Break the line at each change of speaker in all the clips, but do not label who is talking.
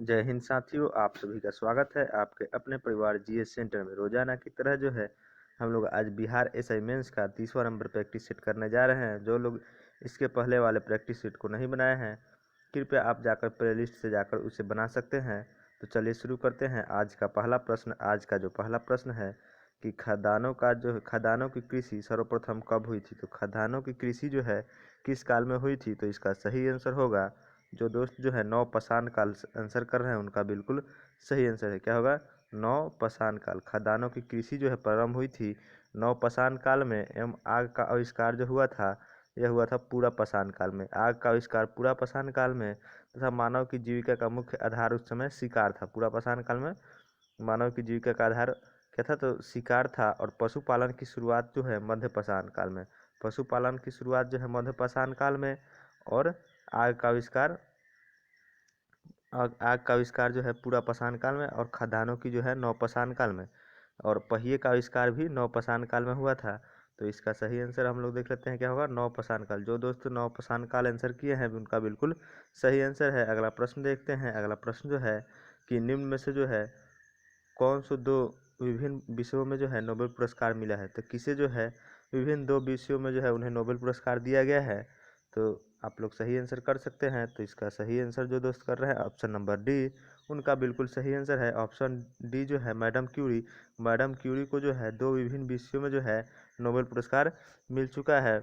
जय हिंद साथियों, आप सभी का स्वागत है आपके अपने परिवार जीएस सेंटर में। रोजाना की तरह जो है हम लोग आज बिहार एसआई मेंस का 30वां नंबर प्रैक्टिस सेट करने जा रहे हैं। जो लोग इसके पहले वाले प्रैक्टिस सेट को नहीं बनाए हैं, कृपया आप जाकर प्लेलिस्ट से जाकर उसे बना सकते हैं। तो चलिए शुरू करते हैं आज का पहला प्रश्न। आज का जो पहला प्रश्न है कि खदानों की कृषि सर्वप्रथम कब हुई थी। तो खदानों की कृषि जो है किस काल में हुई थी। तो इसका सही आंसर होगा, जो दोस्त जो है नवपाषाण काल आंसर कर रहे हैं उनका बिल्कुल सही आंसर है। क्या होगा? नवपाषाण काल। खदानों की कृषि जो है प्रारंभ हुई थी नवपाषाण काल में, एवं आग का आविष्कार जो हुआ था यह हुआ था पूरा पाषाण काल में। आग का आविष्कार पूरा पाषाण काल में तथा मानव की जीविका का मुख्य आधार उस समय शिकार था। पूरा पाषाण काल में मानव की जीविका का आधार क्या था? तो शिकार था। और पशुपालन की शुरुआत जो है मध्य पाषाण काल में। पशुपालन की शुरुआत जो है मध्य पाषाण काल में। और आग का आविष्कार आग का आविष्कार जो है पूरा पाषाण काल में। और खदानों की जो है नवपाषाण काल में। और पहिए का आविष्कार भी नवपाषाण काल में हुआ था। तो इसका सही आंसर हम लोग देख लेते हैं, क्या होगा? नवपाषाण काल। जो दोस्त नवपाषाण काल आंसर किए हैं उनका बिल्कुल सही आंसर है। अगला प्रश्न देखते हैं। अगला प्रश्न जो है कि निम्न में से जो है कौन से दो विभिन्न विषयों में जो है नोबेल पुरस्कार मिला है। तो किसे जो है विभिन्न दो विषयों में जो है उन्हें नोबेल पुरस्कार दिया गया है। तो आप लोग सही आंसर कर सकते हैं। तो इसका सही आंसर जो दोस्त कर रहे हैं ऑप्शन नंबर डी, उनका बिल्कुल सही आंसर है। ऑप्शन डी जो है मैडम क्यूरी। मैडम क्यूरी को जो है दो विभिन्न विषयों में जो है नोबेल पुरस्कार मिल चुका है।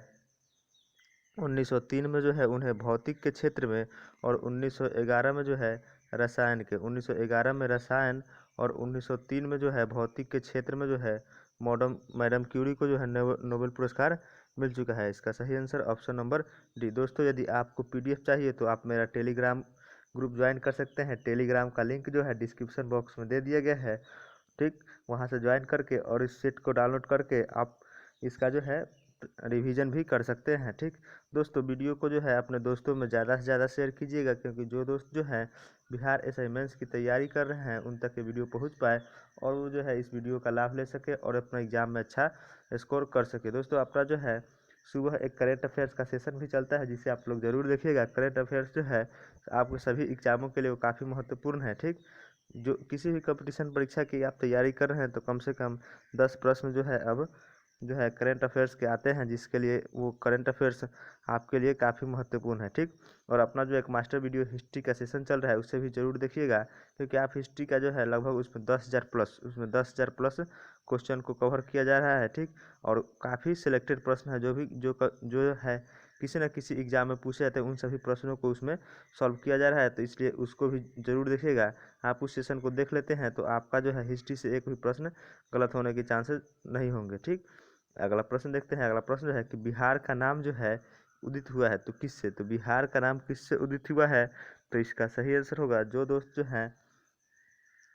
1903 में जो है उन्हें भौतिक के क्षेत्र में, और 1911 में जो है रसायन के। 1911 में रसायन और 1903 में जो है भौतिक के क्षेत्र में जो है मैडम क्यूरी को जो है नोबेल पुरस्कार मिल चुका है। इसका सही आंसर ऑप्शन नंबर डी। दोस्तों, यदि आपको पीडीएफ चाहिए तो आप मेरा टेलीग्राम ग्रुप ज्वाइन कर सकते हैं। टेलीग्राम का लिंक जो है डिस्क्रिप्शन बॉक्स में दे दिया गया है। ठीक, वहाँ से ज्वाइन करके और इस सेट को डाउनलोड करके आप इसका जो है रिवीजन भी कर सकते हैं। ठीक दोस्तों, वीडियो को जो है अपने दोस्तों में ज़्यादा से ज़्यादा शेयर कीजिएगा, क्योंकि जो दोस्त जो है बिहार असाइनमेंट्स की तैयारी कर रहे हैं उन तक ये वीडियो पहुंच पाए और वो जो है इस वीडियो का लाभ ले सके और अपना एग्जाम में अच्छा स्कोर कर सके। दोस्तों, आपका जो है सुबह एक करेंट अफेयर्स का सेशन भी चलता है, जिसे आप लोग ज़रूर देखिएगा। करेंट अफेयर्स जो है आपके सभी एग्जामों के लिए वो काफ़ी महत्वपूर्ण है। ठीक, जो किसी भी कंपटीशन परीक्षा की आप तैयारी कर रहे हैं तो कम से कम 10 प्रश्न जो है अब जो है करंट अफेयर्स के आते हैं, जिसके लिए वो करंट अफेयर्स आपके लिए काफ़ी महत्वपूर्ण है। ठीक, और अपना जो एक मास्टर वीडियो हिस्ट्री का सेशन चल रहा है उसे भी जरूर देखिएगा, क्योंकि आप हिस्ट्री का जो है लगभग उसमें 10,000 प्लस क्वेश्चन को कवर किया जा रहा है। ठीक, और काफ़ी सिलेक्टेड प्रश्न है जो है किसी न किसी एग्जाम में पूछे जाते हैं, उन सभी प्रश्नों को उसमें सॉल्व किया जा रहा है। तो इसलिए उसको भी ज़रूर देखिएगा। आप उस सेशन को देख लेते हैं तो आपका जो है हिस्ट्री से एक भी प्रश्न गलत होने के चांसेस नहीं होंगे। ठीक, अगला प्रश्न देखते हैं। अगला प्रश्न जो है कि बिहार का नाम जो है उदित हुआ है तो किससे। तो बिहार का नाम किससे उदित हुआ है। तो इसका सही आंसर होगा, जो दोस्त जो है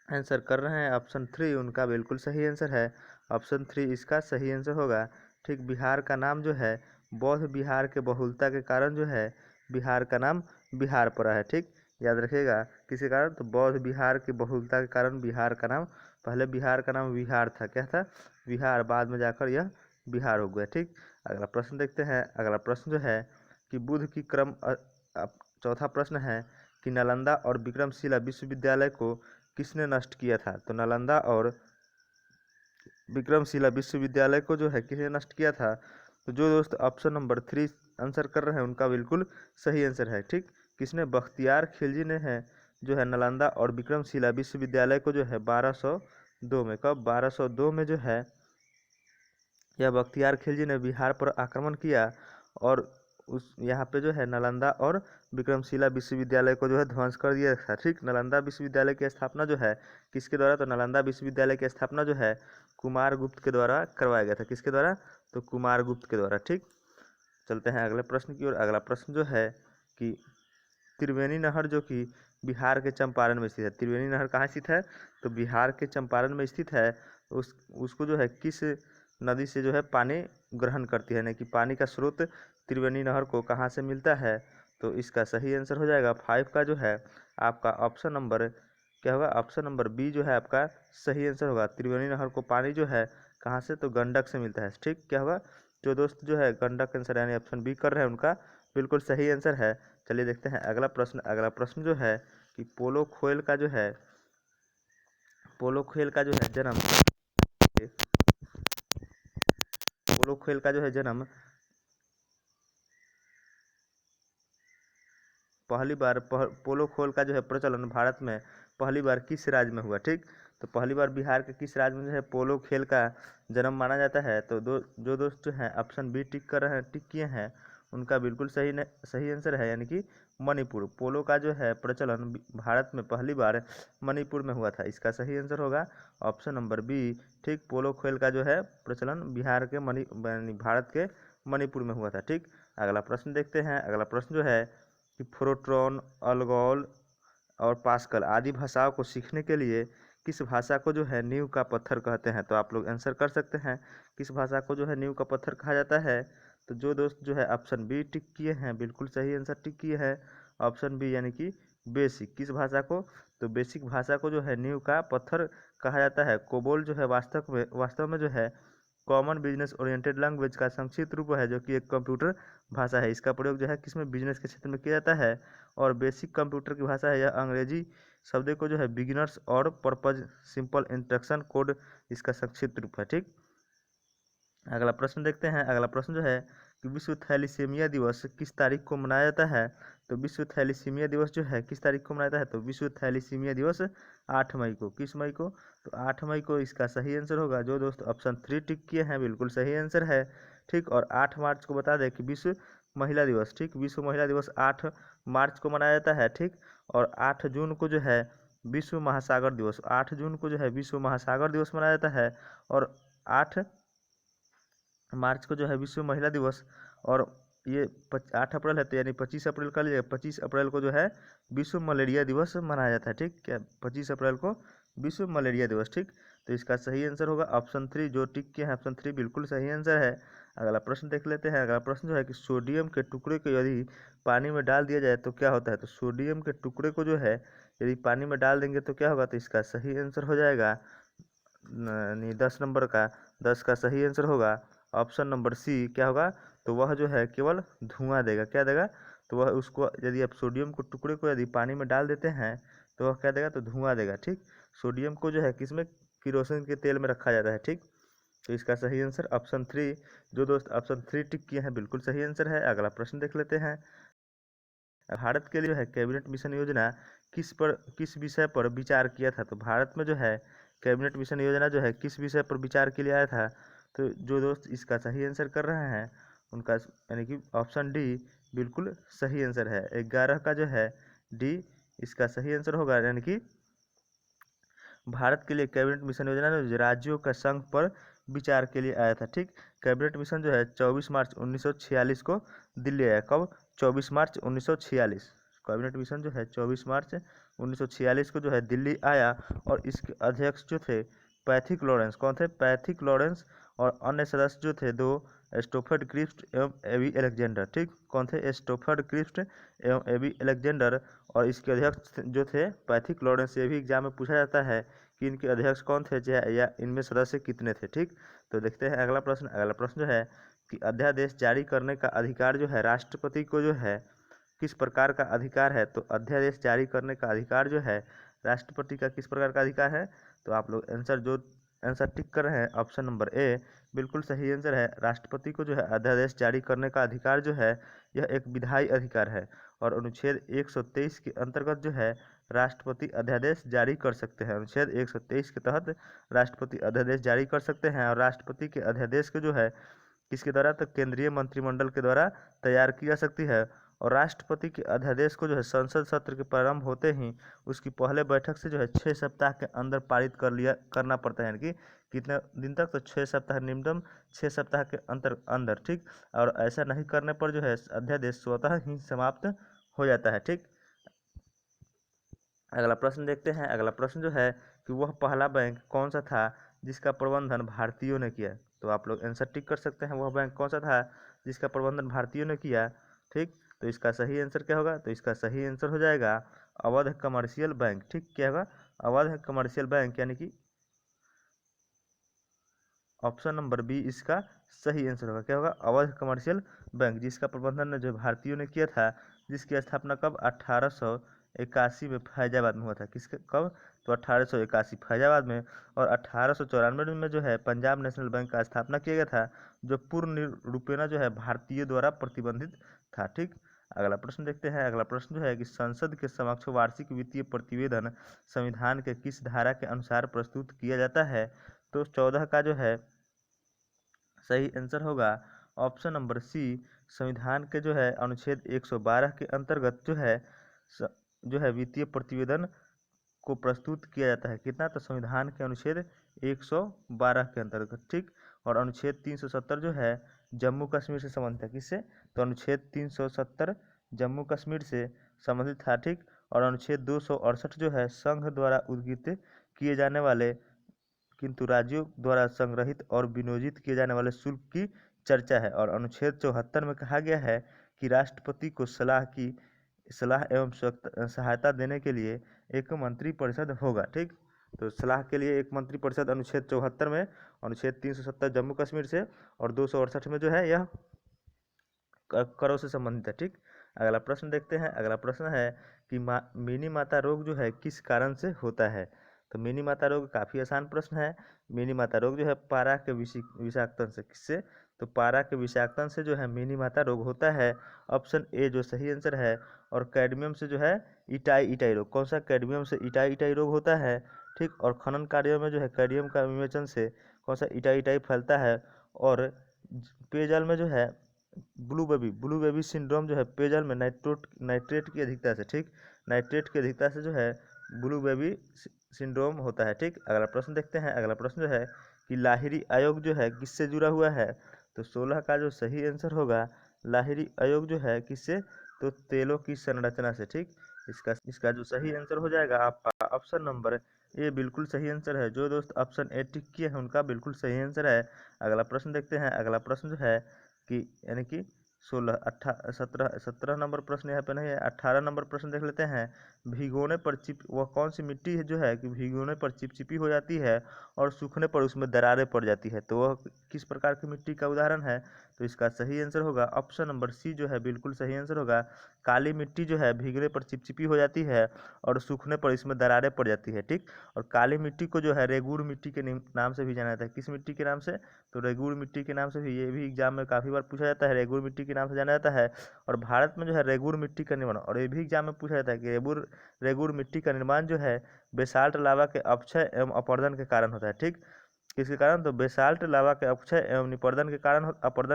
आंसर कर रहे हैं ऑप्शन 3, उनका बिल्कुल सही आंसर है। ऑप्शन 3 इसका सही आंसर होगा। ठीक, बिहार का नाम जो है बौद्ध बिहार के बहुलता के कारण जो है बिहार का नाम बिहार पड़ा है। ठीक, याद रखिएगा किसी कारण, तो बौद्ध बिहार की बहुलता के कारण बिहार का नाम, पहले बिहार का नाम विहार था। क्या था? विहार, बाद में जाकर यह बिहार हो गया। ठीक, अगला प्रश्न देखते हैं। अगला प्रश्न जो है कि बुद्ध की चौथा प्रश्न है कि नालंदा और विक्रमशिला विश्वविद्यालय को किसने नष्ट किया था। तो नालंदा और विक्रमशिला विश्वविद्यालय को जो है किसने नष्ट किया था। तो जो दोस्त ऑप्शन नंबर 3 आंसर कर रहे हैं उनका बिल्कुल सही आंसर है। ठीक, किसने? बख्तियार खिलजी ने है जो है नालंदा और विक्रमशिला विश्वविद्यालय को जो है 1202 में, कब? 1202 में जो है यह बख्तियार खिलजी ने बिहार पर आक्रमण किया और उस यहाँ पे जो है नालंदा और विक्रमशिला विश्वविद्यालय को जो है ध्वंस कर दिया था। ठीक, नालंदा विश्वविद्यालय की स्थापना जो है किसके द्वारा। तो नालंदा विश्वविद्यालय की स्थापना जो है कुमारगुप्त के द्वारा करवाया गया था। किसके द्वारा? तो कुमारगुप्त के द्वारा। ठीक, चलते हैं अगले प्रश्न की ओर। अगला प्रश्न जो है कि त्रिवेणी नहर जो कि बिहार के चंपारण में स्थित है। त्रिवेणी नहर कहाँ स्थित है? तो बिहार के चंपारण में स्थित है। उसको जो है किस नदी से जो है पानी ग्रहण करती है, यानी कि पानी का स्रोत त्रिवेणी नहर को कहाँ से मिलता है। तो इसका सही आंसर हो जाएगा 5 का जो है आपका ऑप्शन नंबर क्या होगा? ऑप्शन नंबर बी जो है आपका सही आंसर होगा। त्रिवेणी नहर को पानी जो है कहाँ से? तो गंडक से मिलता है। ठीक, क्या होगा? जो दोस्त जो है गंडक आंसर यानी ऑप्शन बी कर रहे हैं उनका बिल्कुल सही आंसर है। चलिए देखते हैं अगला प्रश्न। अगला प्रश्न जो है कि पोलो खेल का जो है जन्म पोलो खेल का जो है जन्म पोलो खेल का जो है प्रचलन भारत में पहली बार किस राज्य में हुआ। ठीक, तो पहली बार बिहार के किस राज्य में जो है पोलो खेल का जन्म माना जाता है। तो जो दोस्त जो है ऑप्शन बी टिक किए हैं उनका बिल्कुल सही आंसर है, यानी कि मणिपुर। पोलो का जो है प्रचलन भारत में पहली बार मणिपुर में हुआ था। इसका सही आंसर होगा ऑप्शन नंबर बी। ठीक, पोलो खेल का जो है प्रचलन बिहार के भारत के मणिपुर में हुआ था। ठीक, अगला प्रश्न देखते हैं। अगला प्रश्न जो है कि फोरट्रॉन, अल्गोल और पास्कल आदि भाषाओं को सीखने के लिए किस भाषा को जो है नींव का पत्थर कहते हैं। तो आप लोग आंसर कर सकते हैं किस भाषा को जो है नींव का पत्थर कहा जाता है। तो जो दोस्त जो है ऑप्शन बी टिक किए हैं बिल्कुल सही आंसर टिक किए हैं ऑप्शन बी, यानी कि बेसिक। किस भाषा को, तो बेसिक भाषा को जो है नींव का पत्थर कहा जाता है। कोबोल जो है वास्तव में जो है कॉमन बिजनेस ओरिएंटेड लैंग्वेज का संक्षिप्त रूप है, जो कि एक कंप्यूटर भाषा है। इसका प्रयोग जो है किसमें, बिजनेस के क्षेत्र में किया जाता है। और बेसिक कंप्यूटर की भाषा है। यह अंग्रेजी शब्द को जो है बिगिनर्स और पर्पज सिंपल इंस्ट्रक्शन कोड इसका संक्षिप्त रूप है। ठीक, अगला प्रश्न देखते हैं। अगला प्रश्न जो है कि विश्व थैलीसीमिया दिवस किस तारीख को मनाया जाता है। तो विश्व थैलीसीमिया दिवस जो है किस तारीख को मनाया जाता है। तो विश्व थैलीसीमिया दिवस 8 मई को। किस मई को, तो 8 मई को इसका सही आंसर होगा। जो दोस्त ऑप्शन 3 टिक किए हैं बिल्कुल सही आंसर है। ठीक, और 8 मार्च को बता दें कि विश्व महिला दिवस। ठीक, विश्व महिला दिवस 8 मार्च को मनाया जाता है। ठीक, और 8 जून को जो है विश्व महासागर दिवस, 8 जून को जो है विश्व महासागर दिवस मनाया जाता है। और 8 मार्च को जो है विश्व महिला दिवस, और ये 8 अप्रैल है तो यानी 25 अप्रैल का लीजिए, 25 अप्रैल को जो है विश्व मलेरिया दिवस मनाया जाता है। ठीक, क्या 25 अप्रैल को विश्व मलेरिया दिवस। ठीक, तो इसका सही आंसर होगा ऑप्शन 3। जो टिक किया है ऑप्शन 3 बिल्कुल सही आंसर है। अगला प्रश्न देख लेते हैं। अगला प्रश्न जो है कि सोडियम के टुकड़े को यदि पानी में डाल दिया जाए तो क्या होता है। तो सोडियम के टुकड़े को जो है यदि पानी में डाल देंगे तो क्या होगा। तो इसका सही आंसर हो जाएगा 10 नंबर का 10 का सही आंसर होगा ऑप्शन नंबर सी। क्या होगा, तो वह जो है केवल धुआं देगा। क्या देगा, तो वह उसको यदि आप सोडियम को टुकड़े को यदि पानी में डाल देते हैं तो वह क्या देगा, तो धुआं देगा। ठीक, सोडियम को जो है किसमें, किरोसिन के तेल में रखा जाता है। ठीक, तो इसका सही आंसर ऑप्शन 3। जो दोस्त ऑप्शन 3 टिक किए हैं बिल्कुल सही आंसर है। अगला प्रश्न देख लेते हैं। भारत के लिए जो है कैबिनेट मिशन योजना किस विषय पर विचार किया था। तो भारत में जो है कैबिनेट मिशन योजना जो है किस विषय पर विचार के लिए आया था। तो जो दोस्त इसका सही आंसर कर रहे हैं उनका यानी कि ऑप्शन डी बिल्कुल सही आंसर है। 11 का जो है डी इसका सही आंसर होगा, यानी कि भारत के लिए कैबिनेट मिशन योजना जो राज्यों का संघ पर विचार के लिए आया था। ठीक, कैबिनेट मिशन जो है 24 मार्च 1946 को दिल्ली आया। कब, 24 मार्च 1946। कैबिनेट मिशन जो है 24 मार्च 1946 को जो है दिल्ली आया। और इसके अध्यक्ष जो थे पैथिक लॉरेंस। कौन थे, पैथिक लॉरेंस। और अन्य सदस्य जो थे दो, स्टोफर्ड क्रिप्ट एवं एबी अलेक्जेंडर। ठीक, कौन थे, स्टोफर्ड क्रिप्ट एवं एबी अलेक्जेंडर। और इसके अध्यक्ष जो थे पैथिक लॉरेंस। ये भी एग्जाम में पूछा जाता है कि इनके अध्यक्ष कौन थे या इनमें सदस्य कितने थे। ठीक, तो देखते हैं अगला प्रश्न। अगला प्रश्न जो है कि अध्यादेश जारी करने का अधिकार जो है राष्ट्रपति को जो है किस प्रकार का अधिकार है। तो अध्यादेश जारी करने का अधिकार जो है राष्ट्रपति का किस प्रकार का अधिकार है। तो आप लोग आंसर टिक कर रहे हैं ऑप्शन नंबर ए बिल्कुल सही आंसर है। राष्ट्रपति को जो है अध्यादेश जारी करने का अधिकार जो है यह एक विधायी अधिकार है। और अनुच्छेद 123 के अंतर्गत जो है राष्ट्रपति अध्यादेश जारी कर सकते हैं। अनुच्छेद 123 के तहत राष्ट्रपति अध्यादेश जारी कर सकते हैं। और राष्ट्रपति के अध्यादेश को जो है किसके द्वारा, तो केंद्रीय मंत्रिमंडल के द्वारा तैयार की जा सकती है। और राष्ट्रपति के अध्यादेश को जो है संसद सत्र के प्रारंभ होते ही उसकी पहले बैठक से जो है 6 सप्ताह के अंदर पारित करना पड़ता है। यानी कि कितने दिन तक, तो 6 सप्ताह, न्यूनतम 6 सप्ताह के अंदर। ठीक, और ऐसा नहीं करने पर जो है अध्यादेश स्वतः ही समाप्त हो जाता है। ठीक, अगला प्रश्न देखते हैं। अगला प्रश्न जो है कि वह पहला बैंक कौन सा था जिसका प्रबंधन भारतीयों ने किया। तो आप लोग आंसर टिक कर सकते हैं, वह बैंक कौन सा था जिसका प्रबंधन भारतीयों ने किया। ठीक, तो इसका सही आंसर क्या होगा, तो इसका सही आंसर हो जाएगा अवध कमर्शियल बैंक। ठीक, क्या होगा, अवध कमर्शियल बैंक, यानी कि ऑप्शन नंबर बी इसका सही आंसर होगा। क्या होगा, अवध कमर्शियल बैंक, जिसका प्रबंधन जो भारतीयों ने किया था, जिसकी स्थापना कब, 1881 में फैजाबाद में हुआ था। किसके कब? तो 1881 फैजाबाद में। और 1894 में जो है पंजाब नेशनल बैंक का स्थापना किया गया था, जो पूर्ण रूपेण जो है भारतीय द्वारा प्रतिबंधित था। ठीक, अगला प्रश्न देखते हैं। अगला प्रश्न जो है कि संसद के समक्ष वार्षिक वित्तीय प्रतिवेदन संविधान के किस धारा के अनुसार प्रस्तुत किया जाता है? तो 14 का जो है सही आंसर होगा ऑप्शन नंबर सी। संविधान के जो है अनुच्छेद 112 के अंतर्गत जो है वित्तीय प्रतिवेदन को प्रस्तुत किया जाता है। कितना? तो संविधान के अनुच्छेद 112 के अंतर्गत। ठीक, और अनुच्छेद 370 जो है जम्मू कश्मीर से संबंधित है। किससे? तो अनुच्छेद 370 जम्मू कश्मीर से संबंधित था। ठीक, और अनुच्छेद 268 जो है संघ द्वारा उद्घोषित किए जाने वाले किंतु राज्यों द्वारा संग्रहित और विनियोजित किए जाने वाले शुल्क की चर्चा है। और अनुच्छेद 74 में कहा गया है कि राष्ट्रपति को सलाह एवं सहायता देने के लिए एक मंत्रिपरिषद होगा। ठीक, तो सलाह के लिए एक मंत्रिपरिषद अनुच्छेद 74 में, अनुच्छेद 370 जम्मू कश्मीर से, और 268 में जो है यह करों से संबंधित है। ठीक, अगला प्रश्न देखते हैं। अगला प्रश्न है कि मिनी माता रोग जो है किस कारण से होता है? तो मिनी माता रोग काफ़ी आसान प्रश्न है। मिनी माता रोग जो है पारा के विषाक्तन से। किससे? तो पारा के विषाक्तन से जो है मिनी माता रोग होता है। ऑप्शन ए जो सही आंसर है। और कैडमियम से जो है इटाई रोग। कौन सा? कैडमियम से इटाई रोग होता है। ठीक, और खनन कार्यों में जो है कैडमियम का विवेचन से कौन सा इटाई फैलता है। और पेयजल में जो है ब्लू बेबी सिंड्रोम जो है पेयजल में नाइट्रेट की अधिकता से। ठीक, नाइट्रेट की अधिकता से जो है ब्लू बेबी सिंड्रोम होता है। ठीक, अगला प्रश्न देखते हैं। अगला प्रश्न जो है कि लाहिरी आयोग जो है किससे जुड़ा हुआ है? तो 16 का जो सही आंसर होगा लाहिरी आयोग जो है किससे? तो तेलों की संरचना से। ठीक, इसका जो सही आंसर हो जाएगा आपका ऑप्शन नंबर ए बिल्कुल सही आंसर है। जो दोस्त ऑप्शन ए टिक किए हैं उनका बिल्कुल सही आंसर है। अगला प्रश्न देखते हैं। अगला प्रश्न जो है कि यानी कि 17 नंबर प्रश्न यहाँ पे नहीं है, 18 नंबर प्रश्न देख लेते हैं। भिगोने पर वह कौन सी मिट्टी है जो है कि भिगोने पर चिपचिपी हो जाती है और सूखने पर उसमें दरारें पड़ जाती है? तो वह किस प्रकार की मिट्टी का उदाहरण है? तो इसका सही आंसर होगा ऑप्शन नंबर सी जो है बिल्कुल सही आंसर होगा। काली मिट्टी जो है भीगने पर चिपचिपी हो जाती है और सूखने पर इसमें दरारें पड़ जाती है। ठीक, और काली मिट्टी को जो है रेगूर मिट्टी के नाम से भी जाना जाता है। किस मिट्टी के नाम से? तो रेगूर मिट्टी के नाम से भी, ये भी एग्जाम में काफ़ी बार पूछा जाता है। रेगूर मिट्टी के नाम से जाना जाता है। और भारत में जो है रेगूर मिट्टी का निर्माण, और ये भी एग्जाम में पूछा जाता है कि रेगूर मिट्टी का निर्माण जो है बेसाल्ट लावा के अपक्षय एवं अपरदन के कारण होता है। ठीक, किसके कारण? तो बेसाल्ट लावा के अपक्षय एवं अपरदन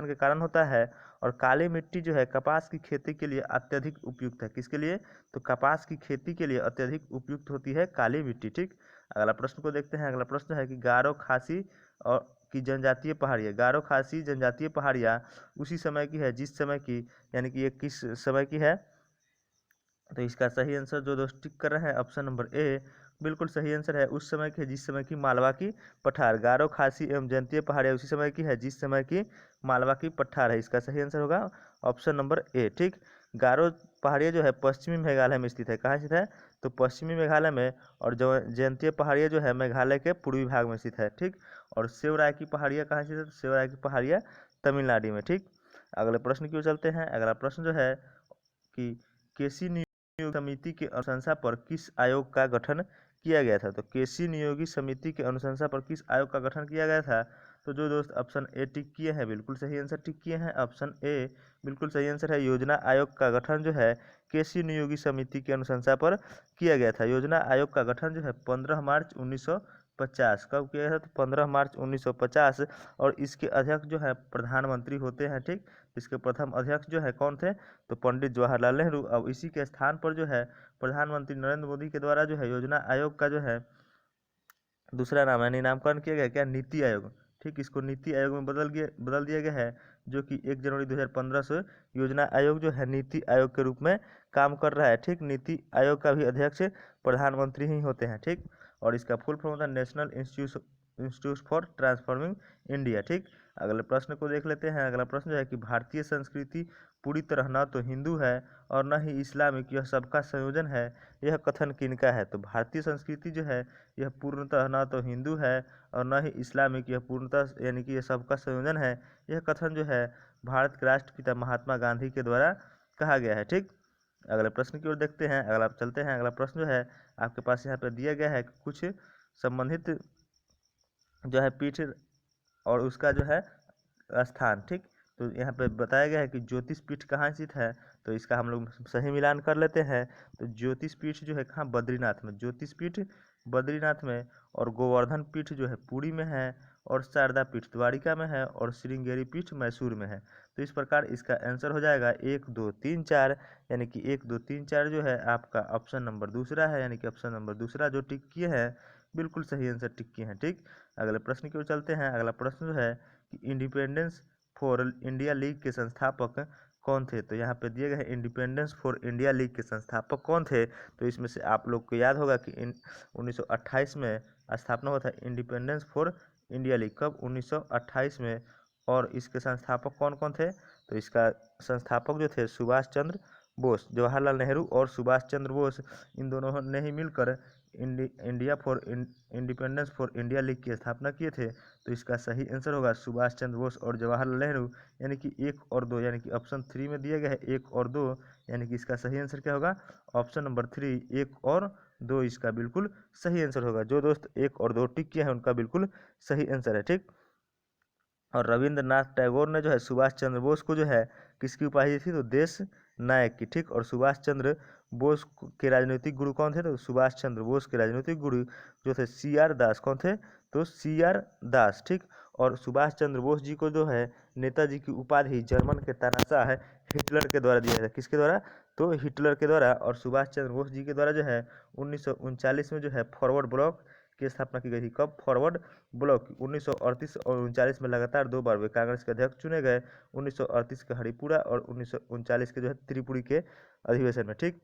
के कारण होता है। और काली मिट्टी जो है कपास की खेती के लिए अत्यधिक उपयुक्त है। किसके लिए? तो कपास की खेती के लिए अत्यधिक उपयुक्त होती है काली मिट्टी। ठीक, अगला प्रश्न को देखते हैं। अगला प्रश्न है कि गारो खासी और की जनजातीय पहाड़ियाँ, गारो खासी जनजातीय पहाड़ियाँ उसी समय की है जिस समय की, यानी कि ये किस समय की है? तो इसका सही आंसर जो दोस्त टिक कर रहे हैं ऑप्शन नंबर ए बिल्कुल सही आंसर है। उस समय की है जिस समय की मालवा की पठार। गारो खासी एवं जनजातीय पहाड़ियाँ उसी समय की है जिस समय की मालवा की पठार है। इसका सही आंसर होगा ऑप्शन नंबर ए। ठीक, गारो पहाड़ियाँ जो है पश्चिमी मेघालय में स्थित है। कहाँ स्थित है? तो पश्चिमी मेघालय में। और जो जयंतीय पहाड़ियाँ जो है मेघालय के पूर्वी भाग में स्थित है। ठीक, और सेवराय की पहाड़ियाँ कहाँ स्थित है? तो सेवराय की पहाड़ियाँ तमिलनाडु में। ठीक, अगले प्रश्न की ओर चलते हैं। अगला प्रश्न जो है कि केसी नियोगी समिति के अनुशंसा पर किस आयोग का गठन किया गया था? तो केसी नियोगी समिति के अनुशंसा पर किस आयोग का गठन किया गया था? तो जो दोस्त ऑप्शन ए टिक किए हैं बिल्कुल सही आंसर टिक किए हैं। ऑप्शन ए बिल्कुल सही आंसर है। योजना आयोग का गठन जो है केसी नियोगी समिति की अनुशंसा पर किया गया था। योजना आयोग का गठन जो है 15 मार्च 1950 कब किया गया था? तो 15 मार्च 1950। और इसके अध्यक्ष जो है प्रधानमंत्री होते हैं। ठीक, इसके प्रथम अध्यक्ष जो है कौन थे? तो पंडित जवाहरलाल नेहरू। अब इसी के स्थान पर जो है प्रधानमंत्री नरेंद्र मोदी के द्वारा जो है योजना आयोग का जो है दूसरा नाम यानी नामकरण किया गया क्या? नीति आयोग। ठीक, इसको नीति आयोग में बदल दिया गया है, जो कि 1 जनवरी 2015 से योजना आयोग जो है नीति आयोग के रूप में काम कर रहा है। ठीक, नीति आयोग का भी अध्यक्ष प्रधानमंत्री ही होते हैं। ठीक, और इसका फुल फॉर्म होता है national institute for transforming India. ठीक, अगले प्रश्न को देख लेते हैं। अगला प्रश्न जो है कि भारतीय संस्कृति पूरी तरह न तो हिंदू है और न ही इस्लामिक, यह सबका संयोजन है, यह कथन किनका है? तो भारतीय संस्कृति जो है यह पूर्णतः न तो हिंदू है और न ही इस्लामिक, यह पूर्णतः यानी कि यह सबका संयोजन है, यह कथन जो है भारत के राष्ट्रपिता महात्मा गांधी के द्वारा कहा गया है। ठीक, अगले प्रश्न की ओर देखते हैं। अगला चलते हैं। अगला प्रश्न जो है आपके पास यहाँ पे दिया गया है कि कुछ संबंधित जो है पीठ और उसका जो है स्थान, ठीक। तो यहाँ पे बताया गया है कि ज्योतिष पीठ कहाँ स्थित है, तो इसका हम लोग सही मिलान कर लेते हैं। तो ज्योतिष पीठ जो है कहाँ, बद्रीनाथ में। ज्योतिष पीठ बद्रीनाथ में, और गोवर्धन पीठ जो है पुरी में है, और शारदा पीठ द्वारिका में है, और श्रृंगेरी पीठ मैसूर में है। तो इस प्रकार इसका आंसर हो जाएगा 1 2 3 4, यानी कि 1 2 3 4 जो है आपका ऑप्शन नंबर दूसरा है, यानी कि ऑप्शन नंबर दूसरा जो टिक किए हैं बिल्कुल सही आंसर टिक किए हैं, ठीक। अगले प्रश्न की ओर चलते हैं। अगला प्रश्न जो है कि इंडिपेंडेंस फॉर इंडिया लीग के संस्थापक कौन थे। तो यहाँ पे दिए गए हैं इंडिपेंडेंस फॉर इंडिया लीग के संस्थापक कौन थे। तो इसमें से आप लोग को याद होगा कि 1928 में स्थापना हुआ था इंडिपेंडेंस फॉर इंडिया लीग। कब, 1928 में। और इसके संस्थापक कौन कौन थे, तो इसका संस्थापक जो थे सुभाष चंद्र बोस, जवाहरलाल नेहरू और सुभाष चंद्र बोस, इन दोनों ने ही मिलकर India for independence for India league की स्थापना किए थे। तो इसका सही आंसर होगा सुभाष चंद्र बोस और जवाहरलाल नेहरू, यानी कि 1 और 2, यानी कि ऑप्शन 3 में दिया गया है 1 और 2, यानी कि इसका सही आंसर क्या होगा, ऑप्शन नंबर 3 1 और 2 इसका बिल्कुल सही आंसर होगा। जो दोस्त 1 और 2 टिक किए हैं उनका बिल्कुल सही आंसर है, ठीक। और रविंद्रनाथ टैगोर ने जो है सुभाष चंद्र बोस को जो है किसकी उपाधि दी थी, तो देश नायक की, ठीक। और सुभाष चंद्र बोस के राजनीतिक गुरु कौन थे, तो सुभाष चंद्र बोस के राजनीतिक गुरु जो थे CR दास, कौन थे, तो CR दास, ठीक। और सुभाष चंद्र बोस जी को जो है नेताजी की उपाधि जर्मन के तानाशाह हिटलर के द्वारा दिया था। किसके द्वारा, तो हिटलर के द्वारा। और सुभाष चंद्र बोस जी के द्वारा जो है 1939 में जो है फॉरवर्ड ब्लॉक की स्थापना की गई थी। कब, फॉरवर्ड ब्लॉक 1938 और 1939 में लगातार 2 बार वे कांग्रेस के अध्यक्ष चुने गए, 1938 के हरिपुरा और 1939 के जो है त्रिपुरी के अधिवेशन में, ठीक।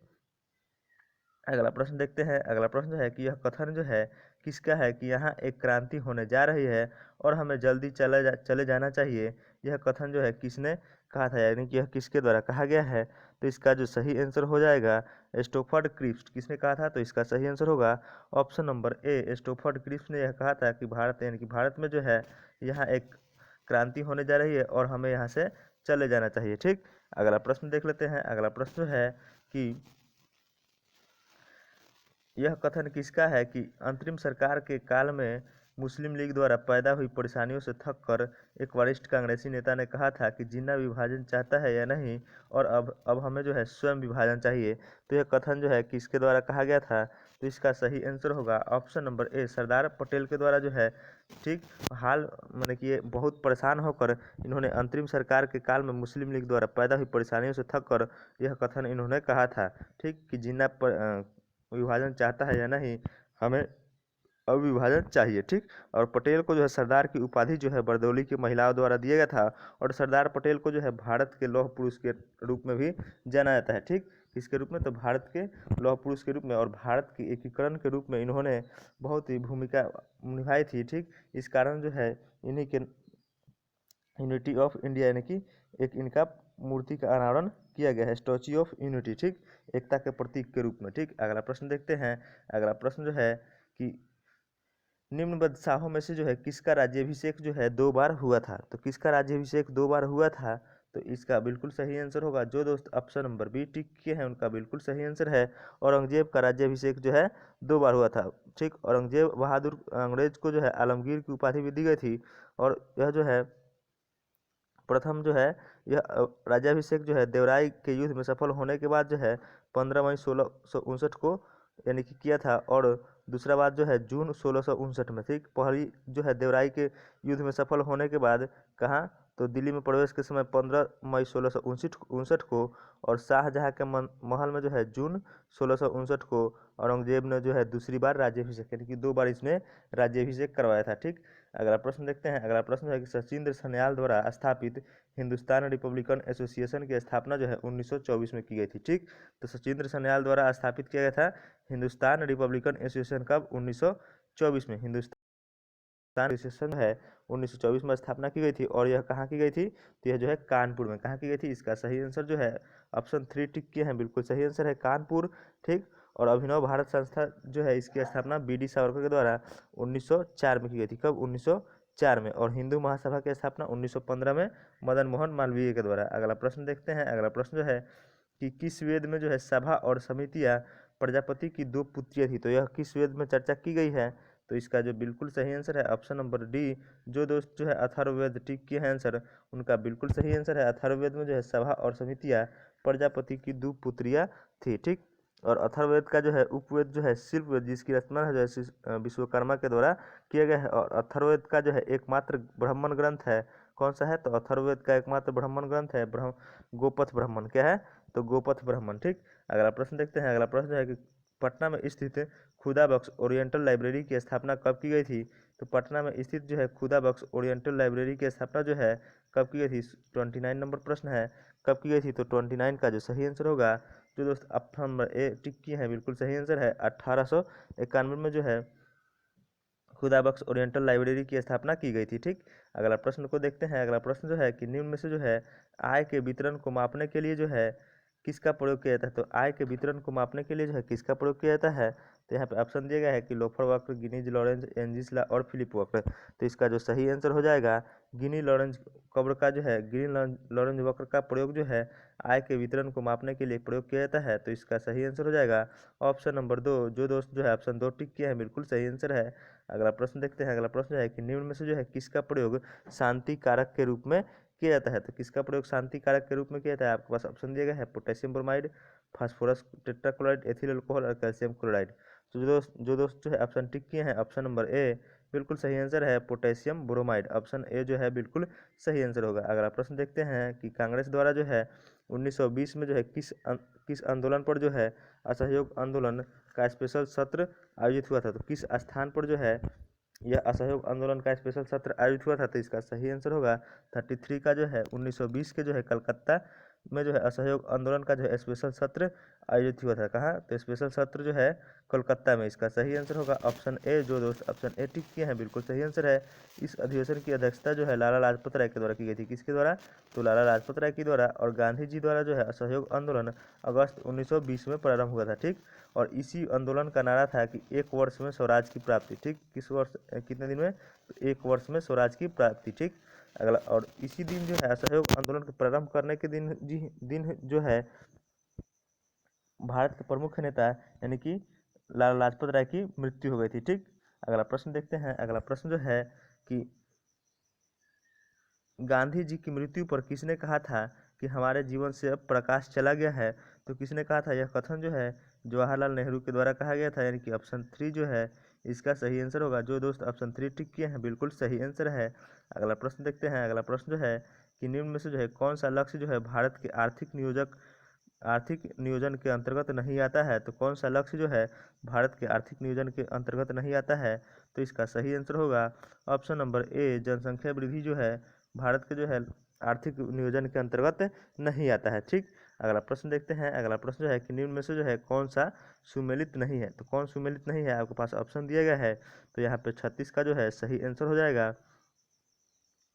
अगला प्रश्न देखते हैं। अगला प्रश्न जो है कि यह कथन जो है किसका है कि यहाँ एक क्रांति होने जा रही है और हमें जल्दी चले जाना चाहिए। यह कथन जो है किसने कहा था, यानी कि यह किसके द्वारा कहा गया है। तो इसका जो सही आंसर हो जाएगा स्टोफर्ड क्रिप्स। किसने कहा था, तो इसका सही आंसर होगा ऑप्शन नंबर ए, स्टोफर्ड क्रिप्स ने यह कहा था कि भारत, यानी कि भारत में जो है यहाँ एक क्रांति होने जा रही है और हमें यहाँ से चले जाना चाहिए, ठीक। अगला प्रश्न देख लेते हैं। अगला प्रश्न जो है कि यह कथन किसका है कि अंतरिम सरकार के काल में मुस्लिम लीग द्वारा पैदा हुई परेशानियों से थक कर एक वरिष्ठ कांग्रेसी नेता ने कहा था कि जिन्ना विभाजन चाहता है या नहीं, और अब हमें जो है स्वयं विभाजन चाहिए। तो यह कथन जो है किसके द्वारा कहा गया था, तो इसका सही आंसर होगा option number A, Sardar Patel के द्वारा जो है, ठीक। हाल मैंने कि ये बहुत परेशान होकर इन्होंने अंतरिम सरकार के काल में मुस्लिम लीग द्वारा पैदा हुई परेशानियों से थक कर यह कथन इन्होंने कहा था, ठीक, कि जिन्ना विभाजन चाहता है या नहीं, हमें अविभाजन चाहिए, ठीक। और पटेल को जो है सरदार की उपाधि जो है बरदौली की महिलाओं द्वारा दिया गया था। और सरदार पटेल को जो है भारत के लौह पुरुष के रूप में भी जाना जाता है, ठीक। किसके रूप में, तो भारत के लौह पुरुष के रूप में। और भारत के एकीकरण के रूप में इन्होंने बहुत ही भूमिका निभाई थी, ठीक। इस कारण जो है इन्हीं के यूनिटी ऑफ इंडिया, यानी कि एक इनका मूर्ति का अनावरण किया गया है, स्टैच्यू ऑफ यूनिटी, ठीक, एकता के प्रतीक के रूप में, ठीक। अगला प्रश्न देखते हैं। अगला प्रश्न जो है कि निम्नबद्ध शाहों में से जो है किसका राज्याभिषेक जो है 2 बार हुआ था। तो किसका राज्याभिषेक 2 बार हुआ था, तो इसका बिल्कुल सही आंसर होगा, जो दोस्त ऑप्शन नंबर बी टिक किए हैं उनका बिल्कुल सही आंसर है। औरंगजेब का राज्याभिषेक जो है 2 बार हुआ था, ठीक। औरंगजेब बहादुर अंग्रेज को जो है आलमगीर की उपाधि भी दी गई थी। और यह जो है प्रथम जो है यह राज्याभिषेक जो है देवराय के युद्ध में सफल होने के बाद जो है 15 मई 1659 को, यानी कि किया था। और दूसरा बात जो है जून 1659 में, ठीक। पहली जो है देवराय के युद्ध में सफल होने के बाद कहाँ, तो दिल्ली में प्रवेश के समय 15 मई 1659 को। और शाहजहाँ के महल में जो है जून 1659 को औरंगजेब ने जो है दूसरी बार राज्याभिषेक, यानी कि 2 बार इसने राज्याभिषेक करवाया था, ठीक। अगला प्रश्न देखते हैं। अगला प्रश्न है कि सचिंद्र सन्याल द्वारा स्थापित हिंदुस्तान रिपब्लिकन एसोसिएशन की स्थापना जो है 1924 में की गई थी, ठीक। तो सचिंद्र सन्याल द्वारा स्थापित किया गया था हिंदुस्तान रिपब्लिकन एसोसिएशन कब, 1924 में। हिंदुस्तान एसोसिएशन है 1924 में स्थापना की गई थी। और यह कहाँ की गई थी, तो यह जो है कानपुर में कहाँ की गई थी। इसका सही आंसर जो है ऑप्शन 3 टिक किए हैं, बिल्कुल सही आंसर है कानपुर, ठीक। और अभिनव भारत संस्था जो है इसकी स्थापना BD सावरकर के द्वारा 1904 में की गई थी। कब, 1904 में। और हिंदू महासभा की स्थापना 1915 में मदन मोहन मालवीय के द्वारा। अगला प्रश्न देखते हैं। अगला प्रश्न जो है कि किस वेद में जो है सभा और समितियां प्रजापति की दो पुत्रियां थी। तो यह किस वेद में चर्चा की गई है? तो इसका जो बिल्कुल सही आंसर है ऑप्शन नंबर डी। जो दोस्त जो है अथर्ववेद टिक किए हैं आंसर, उनका बिल्कुल सही आंसर है अथर्ववेद में जो है सभा और समितियां प्रजापति की दो पुत्रियां थी। ठीक। और अथर्ववेद का जो है उपवेद जो है शिल्पवेद, जिसकी रचना है जो है विश्वकर्मा के द्वारा किया गया है। और अथर्ववेद का जो है एकमात्र ब्राह्मण ग्रंथ है, कौन सा है? तो अथर्ववेद का एकमात्र ब्राह्मण ग्रंथ है गोपथ ब्राह्मण। क्या है? तो गोपथ ब्राह्मण। ठीक। अगला प्रश्न देखते हैं। अगला प्रश्न है कि पटना में स्थित खुदा बख्श ओरिएंटल लाइब्रेरी की स्थापना कब की गई थी? तो पटना में स्थित जो है खुदा बख्श ओरिएंटल लाइब्रेरी की स्थापना जो है कब की गई थी? 29 नंबर प्रश्न है, कब की गई थी? तो 29 का जो सही आंसर होगा, जो दोस्त ऑप्शन नंबर ए टिक किए हैं, बिल्कुल सही आंसर है 1891 में जो है खुदा बख्श ओरिएंटल लाइब्रेरी की स्थापना की गई थी। ठीक। अगला प्रश्न को देखते हैं। अगला प्रश्न जो है कि निम्न में से जो है आय के वितरण को मापने के लिए जो है किसका प्रयोग किया जाता है? तो आय के वितरण को मापने के लिए जो है किसका प्रयोग किया जाता है? तो यहाँ पे ऑप्शन दिया गया है कि लोफर वक्र, गिनीज लॉरेंज, एंजिस लॉ और फिलिप वक्र। तो इसका जो सही आंसर हो जाएगा गिनी लॉरेंज वक्र का जो है गिनी लॉरेंज वक्र का प्रयोग जो है आय के वितरण को मापने के लिए प्रयोग किया जाता है। तो इसका सही आंसर हो जाएगा ऑप्शन नंबर दो। जो दोस्त जो है ऑप्शन दो टिक किया है, बिल्कुल सही आंसर है। अगला प्रश्न देखते हैं। अगला प्रश्न है कि निम्न में से जो है किसका प्रयोग शांति कारक के रूप में किया जाता है? तो किसका प्रयोग शांति कारक के रूप में किया जाता है? आपके पास ऑप्शन दिया गया है potassium bromide, phosphorus tetrachloride, ethyl alcohol और कैल्शियम क्लोराइड। तो जो दोस्त जो है ऑप्शन टिक किए हैं, ऑप्शन नंबर ए बिल्कुल सही आंसर है पोटेशियम ब्रोमाइड। ऑप्शन ए जो है बिल्कुल सही आंसर होगा। अगला प्रश्न देखते हैं कि कांग्रेस द्वारा जो है 1920 में जो है किस आंदोलन पर जो है असहयोग आंदोलन का स्पेशल सत्र आयोजित हुआ था? तो किस स्थान पर जो है यह असहयोग आंदोलन का स्पेशल सत्र आयोजित हुआ था? तो इसका सही आंसर होगा 33 का जो है 1920 के जो है कलकत्ता में जो है असहयोग आंदोलन का जो है स्पेशल सत्र आयोजित हुआ था। कहाँ? तो स्पेशल सत्र जो है कोलकाता में। इसका सही आंसर होगा ऑप्शन ए। जो दोस्त ऑप्शन ए टिक किए हैं, बिल्कुल सही आंसर है। इस अधिवेशन की अध्यक्षता जो है लाला लाजपत राय के द्वारा की गई थी। किसके द्वारा? तो लाला लाजपत राय के द्वारा। और गांधी जी द्वारा जो है असहयोग आंदोलन अगस्त 1920 में प्रारंभ हुआ था। ठीक। और इसी आंदोलन का नारा था कि 1 वर्ष में स्वराज की प्राप्ति। ठीक। किस वर्ष, कितने दिन में? तो 1 वर्ष में स्वराज की प्राप्ति। ठीक। अगला, और इसी दिन जो है असहयोग आंदोलन के प्रारंभ करने के दिन जो है भारत के प्रमुख नेता यानी कि लाला लाजपत राय की मृत्यु हो गई थी। ठीक। अगला प्रश्न देखते हैं। अगला प्रश्न जो है कि गांधी जी की मृत्यु पर किसने कहा था कि हमारे जीवन से अब प्रकाश चला गया है? तो किसने कहा था? यह कथन जो है जवाहरलाल नेहरू के द्वारा कहा गया था, यानी कि ऑप्शन 3 जो है इसका सही आंसर होगा। जो दोस्त ऑप्शन 3 टिक किए हैं, बिल्कुल सही आंसर है। अगला प्रश्न देखते हैं। अगला प्रश्न जो है कि निम्न में से जो है कौन सा लक्ष्य जो है भारत के आर्थिक नियोजन के अंतर्गत नहीं आता है? तो कौन सा लक्ष्य जो है भारत के आर्थिक नियोजन के अंतर्गत नहीं आता है? तो इसका सही आंसर होगा ऑप्शन नंबर ए। जनसंख्या वृद्धि जो है भारत के जो है आर्थिक नियोजन के अंतर्गत नहीं आता है। ठीक। अगला प्रश्न देखते हैं। अगला प्रश्न जो है कि निम्न में से जो है कौन सा सुमेलित नहीं है? तो कौन सुमेलित नहीं है? आपके पास ऑप्शन दिया गया है। तो यहाँ पे 36 का जो है सही आंसर हो जाएगा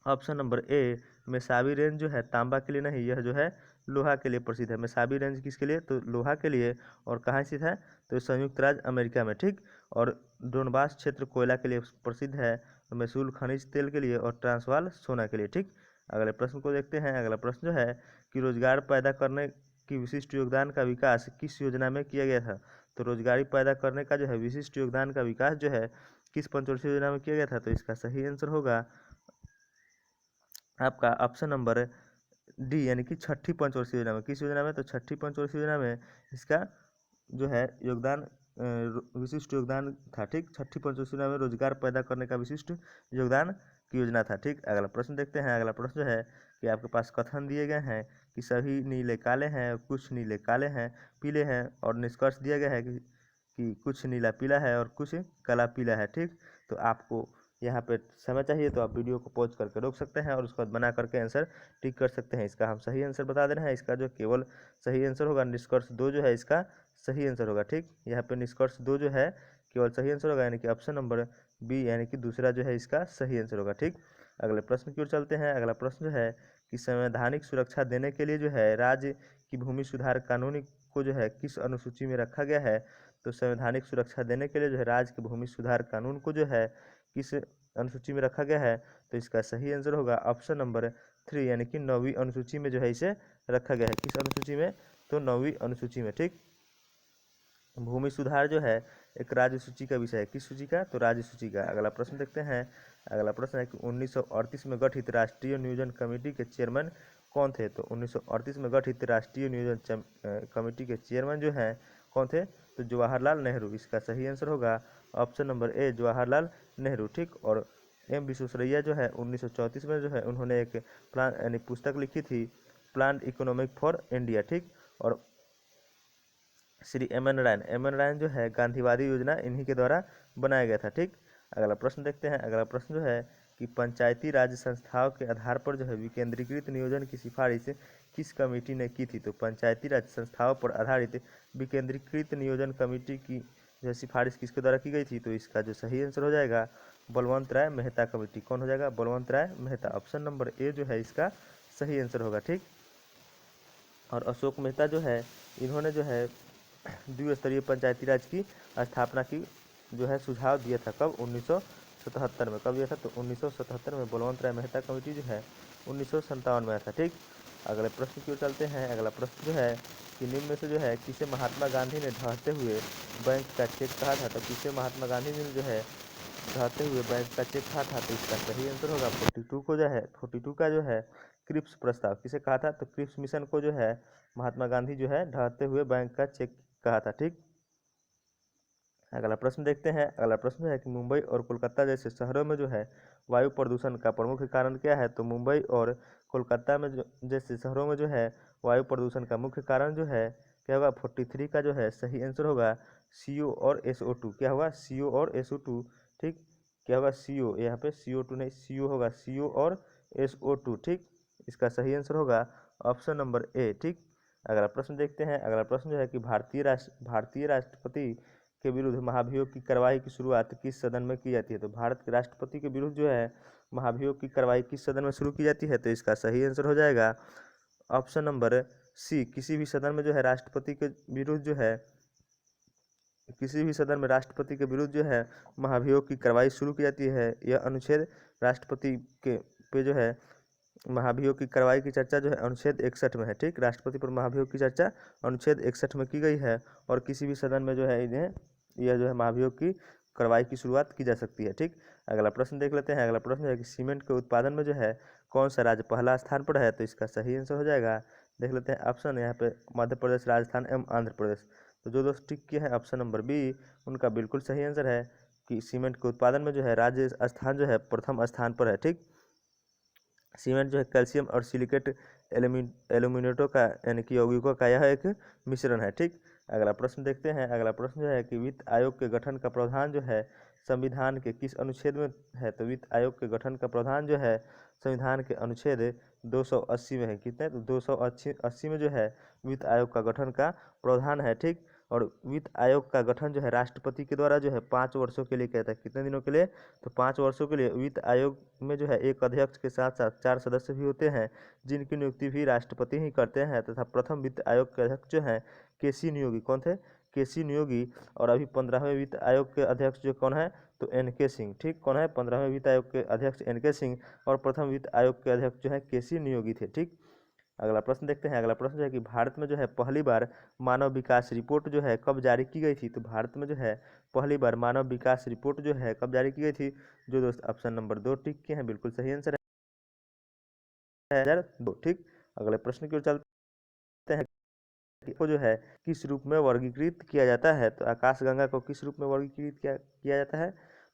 option number A. Mesabi range जो है तांबा के लिए नहीं, यह जो है लोहा के लिए प्रसिद्ध है। मेसाबी रेंज किसके लिए? तो लोहा के लिए। और कहाँ स्थित है? तो संयुक्त राज्य अमेरिका में। ठीक। और डोनबास क्षेत्र कोयला के लिए प्रसिद्ध है, मैसूल खनिज तेल के लिए, और ट्रांसवाल सोना के लिए। ठीक। अगले प्रश्न को देखते हैं। अगला प्रश्न जो है कि रोजगार पैदा करने की विशिष्ट योगदान का विकास किस योजना में किया गया था? तो रोजगारी पैदा करने का जो है विशिष्ट योगदान का विकास जो है किस पंचवर्षीय योजना में किया गया था? तो इसका सही आंसर होगा आपका ऑप्शन नंबर डी, यानी कि छठी पंचवर्षीय योजना में। किस योजना में? तो छठी पंचवर्षीय योजना में इसका जो है योगदान विशिष्ट योगदान था। ठीक। छठी पंचवर्षीय योजना में रोजगार पैदा करने का विशिष्ट योगदान की योजना था। ठीक। अगला प्रश्न देखते हैं। अगला प्रश्न जो है कि आपके पास कथन दिए गए हैं कि सभी नीले काले हैं, कुछ नीले काले हैं, पीले हैं, और निष्कर्ष दिया गया है कि कुछ नीला पीला है और कुछ काला पीला है। ठीक। तो आपको यहाँ पे समय चाहिए तो आप वीडियो को पॉज करके रोक सकते हैं और उसके बाद बना करके आंसर टिक कर सकते हैं। इसका हम सही आंसर बता दे रहे हैं। इसका जो केवल सही आंसर होगा निष्कर्ष 2 जो है इसका सही आंसर होगा। ठीक। यहाँ पे निष्कर्ष 2 जो है केवल सही आंसर होगा, यानी कि ऑप्शन नंबर बी, यानी कि दूसरा जो है इसका सही आंसर होगा। ठीक। अगले प्रश्न की ओर चलते हैं। अगला प्रश्न जो है कि संवैधानिक सुरक्षा देने के लिए जो है राज्य की भूमि सुधार कानून को जो है किस अनुसूची में रखा गया है? तो संवैधानिक सुरक्षा देने के लिए जो है राज्य के भूमि सुधार कानून को जो है किस अनुसूची में रखा गया है? तो इसका सही आंसर होगा ऑप्शन नंबर 3, यानी कि 9वीं अनुसूची में जो है इसे रखा गया है। किस अनुसूची में? तो 9वीं अनुसूची में। ठीक, भूमि सुधार जो है एक राज्य सूची का विषय है। किस सूची का? तो राज्य सूची का। अगला प्रश्न देखते हैं। अगला प्रश्न है कि 1938 में गठित राष्ट्रीय नियोजन कमेटी के चेयरमैन कौन थे? तो 1938 में गठित राष्ट्रीय नियोजन कमेटी के चेयरमैन जो हैं कौन थे? तो जवाहरलाल नेहरू। इसका सही आंसर होगा option number A, Jawaharlal Nehru. ठीक, और एम विश्वेश्वरैया जो है 1934 में जो है उन्होंने एक प्लान यानी पुस्तक लिखी थी, प्लान इकोनॉमिक फॉर इंडिया। ठीक, और श्री एम एन रायन जो है गांधीवादी योजना इन्हीं के द्वारा बनाया गया था। ठीक, अगला प्रश्न देखते हैं। अगला प्रश्न जो है कि पंचायती राज संस्थाओं के आधार पर जो है विकेंद्रीकृत नियोजन की सिफारिश किस कमेटी ने की थी? तो पंचायती राज संस्थाओं पर आधारित विकेंद्रीकृत नियोजन कमेटी की जो सिफारिश किसके द्वारा की गई थी? तो इसका जो सही आंसर हो जाएगा बलवंत राय मेहता कमेटी। कौन हो जाएगा? बलवंत राय मेहता। ऑप्शन नंबर ए जो है इसका सही आंसर होगा। ठीक, और अशोक मेहता जो है इन्होंने जो है द्विस्तरीय पंचायती राज की स्थापना की जो है सुझाव दिया था। कब? 1977 में। कब दिया था? तो 1977 में। बलवंत राय मेहता कमेटी जो है 1957 में आया था। ठीक, अगले प्रश्न की ओर चलते हैं। अगला प्रश्न जो है कि निम्न में से जो है किसे महात्मा गांधी ने ढहते हुए बैंक का चेक कहा था? तो किसे महात्मा गांधी ने जो है ढहते हुए बैंक का चेक कहा था? तो इसका सही आंसर होगा 42 को जो है 42 का जो है क्रिप्स प्रस्ताव किसे कहा था? तो क्रिप्स मिशन को जो है महात्मा गांधी जो है ढहते हुए बैंक का चेक कहा था। ठीक, अगला प्रश्न देखते हैं। अगला प्रश्न है कि मुंबई और कोलकाता जैसे शहरों में जो है वायु प्रदूषण का प्रमुख कारण क्या है? तो मुंबई और कोलकाता में जो जैसे शहरों में जो है वायु प्रदूषण का मुख्य कारण जो है क्या होगा? 43 का जो है सही आंसर होगा CO और SO2। क्या होगा? CO और SO2। ठीक, क्या होगा? CO, यहाँ पे CO2 नहीं, CO होगा, CO और SO2। ठीक, इसका सही आंसर होगा ऑप्शन नंबर ए। ठीक, अगला प्रश्न देखते हैं। अगला प्रश्न जो है कि भारतीय राष्ट्रपति के विरुद्ध महाभियोग की कार्रवाई की शुरुआत किस सदन में की जाती है? तो भारत के राष्ट्रपति के विरुद्ध जो है महाभियोग की कार्रवाई किस सदन में शुरू की जाती है? तो इसका सही आंसर हो जाएगा ऑप्शन नंबर सी, किसी भी सदन में जो है राष्ट्रपति के विरुद्ध जो है किसी भी सदन में राष्ट्रपति के विरुद्ध जो है महाभियोग की कार्रवाई शुरू की जाती है। यह अनुच्छेद राष्ट्रपति के पे जो है महाभियोग की कार्रवाई की चर्चा जो है अनुच्छेद 61 में है। ठीक, राष्ट्रपति पर महाभियोग की चर्चा अनुच्छेद 61 में की गई है और किसी भी सदन में जो है इन्हें यह जो है महाभियोग की कार्रवाई की शुरुआत की जा सकती है। ठीक, अगला प्रश्न देख लेते हैं। अगला प्रश्न है कि सीमेंट के उत्पादन में जो है कौन सा राज्य पहला स्थान पर है? तो इसका सही आंसर हो जाएगा, देख लेते हैं ऑप्शन यहाँ पे मध्य प्रदेश, राजस्थान एवं आंध्र प्रदेश। तो जो दोस्त टिक किए हैं ऑप्शन नंबर बी उनका बिल्कुल सही आंसर है कि सीमेंट के उत्पादन में जो है राज्य स्थान जो है प्रथम स्थान पर है। ठीक, सीमेंट जो है कैल्शियम और सिलिकेट एल्यूमिनेटो का यानी कि यौगिकों का यह एक मिश्रण है। ठीक, अगला प्रश्न देखते हैं। अगला प्रश्न जो है कि वित्त आयोग के गठन का प्रावधान जो है संविधान के किस अनुच्छेद में है? तो वित्त आयोग के गठन का प्रावधान जो है संविधान के अनुच्छेद 280 में है। कितने? तो 280 में जो है वित्त आयोग का गठन का प्रावधान है। ठीक, और वित्त आयोग का गठन जो है राष्ट्रपति के द्वारा जो है 5 वर्षों के लिए किया था। कितने दिनों के लिए? तो 5 वर्षों के लिए। वित्त आयोग में जो है एक अध्यक्ष के साथ साथ 4 सदस्य भी होते हैं जिनकी नियुक्ति भी राष्ट्रपति ही करते हैं तथा प्रथम वित्त आयोग के अध्यक्ष जो हैं KC नियोगी। कौन थे? KC नियोगी। और अभी 15वें वित्त आयोग के अध्यक्ष जो कौन है? तो NK सिंह। ठीक, कौन है? 15वें वित्त आयोग के अध्यक्ष NK सिंह और प्रथम वित्त आयोग के अध्यक्ष जो है KC नियोगी थे। ठीक, अगला प्रश्न देखते हैं। अगला प्रश्न जो है कि भारत में जो है पहली बार मानव विकास रिपोर्ट जो है कब जारी की गई थी? तो भारत में जो है पहली बार मानव विकास रिपोर्ट जो है कब जारी की गई थी? जो दोस्त ऑप्शन नंबर 2 टिक के हैं बिल्कुल सही आंसर है 2002। ठीक, अगले प्रश्न की ओर चलते हैं को जो है किस रूप में वर्गीकृत किया जाता है? तो आकाशगंगा को किस रूप में वर्गीकृत किया जाता है?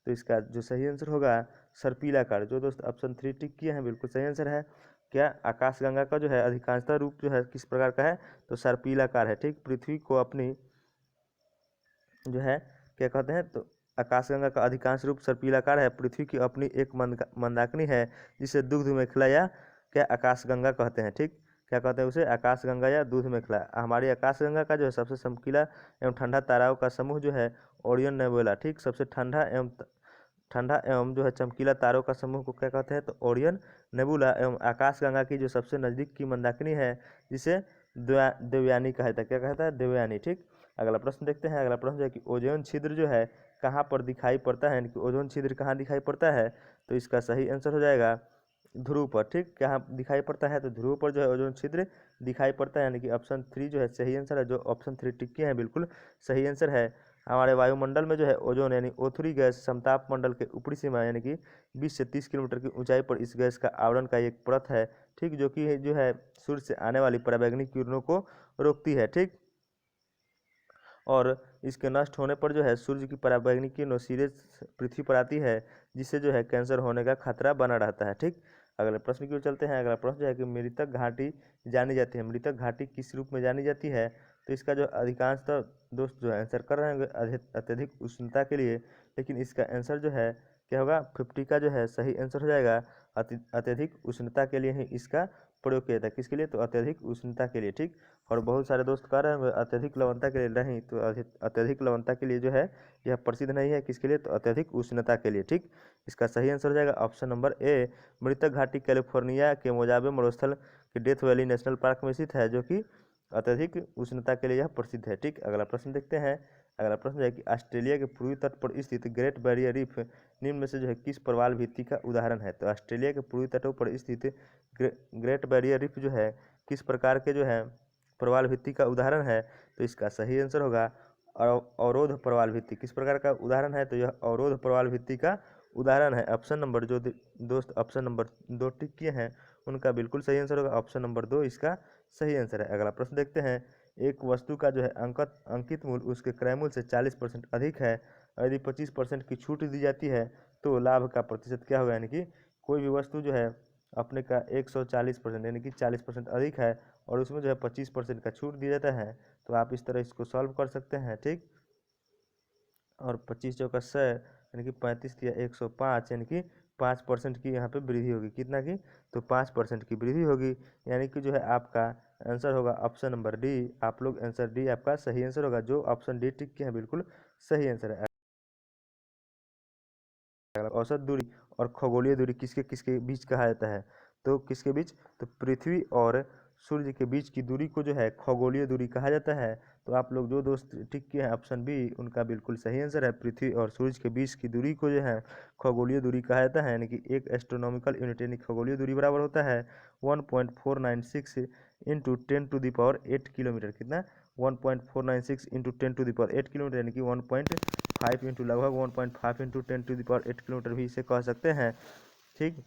तो इसका जो सही आंसर होगा सर्पिलाकार। जो दोस्त ऑप्शन 3 टिक किए हैं बिल्कुल सही आंसर है। क्या आकाशगंगा का जो है अधिकांशतः रूप जो है किस प्रकार का है? तो सर्पिलाकार है। ठीक, पृथ्वी को अपनी जो है क्या कहते हैं? तो आकाशगंगा का अधिकांश रूप सर्पिलाकार है। पृथ्वी की अपनी एक मंदाकिनी है जिसे दुग्ध मेखला या क्या आकाशगंगा कहते हैं। ठीक, क्या कहते हैं उसे? आकाशगंगा या दूध मेखला। हमारी आकाशगंगा का जो है सबसे चमकीला एवं ठंडा ताराओं का समूह जो है ओरियन नेबुला। ठीक, सबसे ठंडा एवं जो है चमकीला तारों का समूह को क्या कहते हैं? तो ओरियन नेबुला। एवं आकाशगंगा की जो सबसे नजदीक की मंदाकिनी है जिसे देवयानी कहा जाता है। क्या कहता है? देवयानी। ठीक, अगला प्रश्न देखते हैं। अगला प्रश्न जो है कि ओजोन छिद्र जो है कहाँ पर दिखाई पड़ता है? यानी कि ओजोन छिद्र कहाँ दिखाई पड़ता है? तो इसका सही आंसर हो जाएगा ध्रुव पर, ठीक, कहाँ दिखाई पड़ता है, तो ध्रुव पर जो है ओजोन छिद्र दिखाई पड़ता है, यानी कि ऑप्शन 3 जो है सही आंसर है। जो ऑप्शन 3 टिक किए हैं बिल्कुल सही आंसर है। हमारे वायुमंडल में जो है ओजोन यानी O3 गैस समताप मंडल के ऊपरी सीमा यानी कि 20 से 30 किलोमीटर की ऊंचाई पर इस गैस का आवरण का एक परत है, ठीक, जो कि जो है सूर्य से आने वाली पराबैंगनी किरणों को रोकती है, ठीक, और इसके नष्ट होने पर जो है सूर्य की पराबैंगनी किरणें सीधे पृथ्वी पर आती है, जिससे जो है कैंसर होने का खतरा बना रहता है, ठीक। अगले प्रश्न की ओर चलते हैं। अगला प्रश्न जो है कि मृतक घाटी जानी जाती है, मृतक घाटी किस रूप में जानी जाती है, तो इसका जो अधिकांशतः दोस्त जो है आंसर कर रहे हैं अत्यधिक उष्णता के लिए, लेकिन इसका आंसर जो है क्या होगा, 50 का जो है सही आंसर हो जाएगा। अत्यधिक उष्णता के लिए ही इसका प्रयोग किया जाता है, किसके लिए, तो अत्यधिक उष्णता के लिए, ठीक। और बहुत सारे दोस्त कह रहे हैं अत्यधिक लवणता के लिए, नहीं, तो अत्यधिक लवणता के लिए जो है यह प्रसिद्ध नहीं है, किसके लिए, तो अत्यधिक उष्णता के लिए, ठीक। इसका सही आंसर हो जाएगा ऑप्शन नंबर ए। मृतक घाटी कैलिफोर्निया के मोजाबे मरुस्थल के डेथ वैली नेशनल पार्क में स्थित है, जो कि अत्यधिक उष्णता के लिए यह प्रसिद्ध है, ठीक। अगला प्रश्न देखते हैं। अगला प्रश्न है कि ऑस्ट्रेलिया के पूर्वी तट पर स्थित ग्रेट बैरियर रीफ निम्न में से जो है किस प्रवाल भित्ति का उदाहरण है, तो ऑस्ट्रेलिया के पूर्वी तटों पर स्थित ग्रेट बैरियर रीफ जो है किस प्रकार के जो है प्रवाल भित्ति का उदाहरण है, तो इसका सही आंसर होगा अवरोध प्रवाल भित्ति। किस प्रकार का उदाहरण है, तो यह अवरोध प्रवाल भित्ति का उदाहरण है। ऑप्शन नंबर जो दोस्त ऑप्शन नंबर 2 टिक किए हैं उनका बिल्कुल सही आंसर होगा ऑप्शन नंबर 2 इसका सही आंसर है। अगला प्रश्न देखते हैं। एक वस्तु का जो है अंकित मूल्य उसके क्रय मूल्य से 40% अधिक है, यदि 25% की छूट दी जाती है तो लाभ का प्रतिशत क्या होगा, यानी कि कोई भी वस्तु जो है अपने का 140% यानी कि 40% अधिक है और उसमें जो है 25% का छूट दिया जाता है, तो आप इस तरह इसको सॉल्व कर सकते हैं, ठीक। और 25 चौका 100 यानी कि 35 या 105 यानी कि 5% की यहाँ पे वृद्धि होगी, कितना की, तो 5% की वृद्धि होगी, यानी कि जो है आपका आंसर होगा ऑप्शन नंबर डी। आप लोग आंसर डी आपका सही आंसर होगा। जो ऑप्शन डी टिक किया है बिल्कुल सही आंसर है। औसत दूरी और खगोलीय दूरी किसके किसके बीच कहा जाता है, तो किसके बीच, तो पृथ्वी और सूर्य के बीच की दूरी को जो है खगोलीय दूरी कहा जाता है। तो आप लोग जो दोस्त टिक किए हैं ऑप्शन बी उनका बिल्कुल सही आंसर है। पृथ्वी और सूर्य के बीच की दूरी को जो है खगोलीय दूरी कहा जाता है, यानी कि एक एस्ट्रोनॉमिकल यूनिट यानी खगोलीय दूरी बराबर होता है 1.496 इंटू 10⁸ किलोमीटर, कितना, 1.496 इंटू 10⁸ किलोमीटर, यानी कि 1.5 इंटू लगभग 1.5 इंटू 10⁸ किलोमीटर भी इसे कह सकते हैं, ठीक,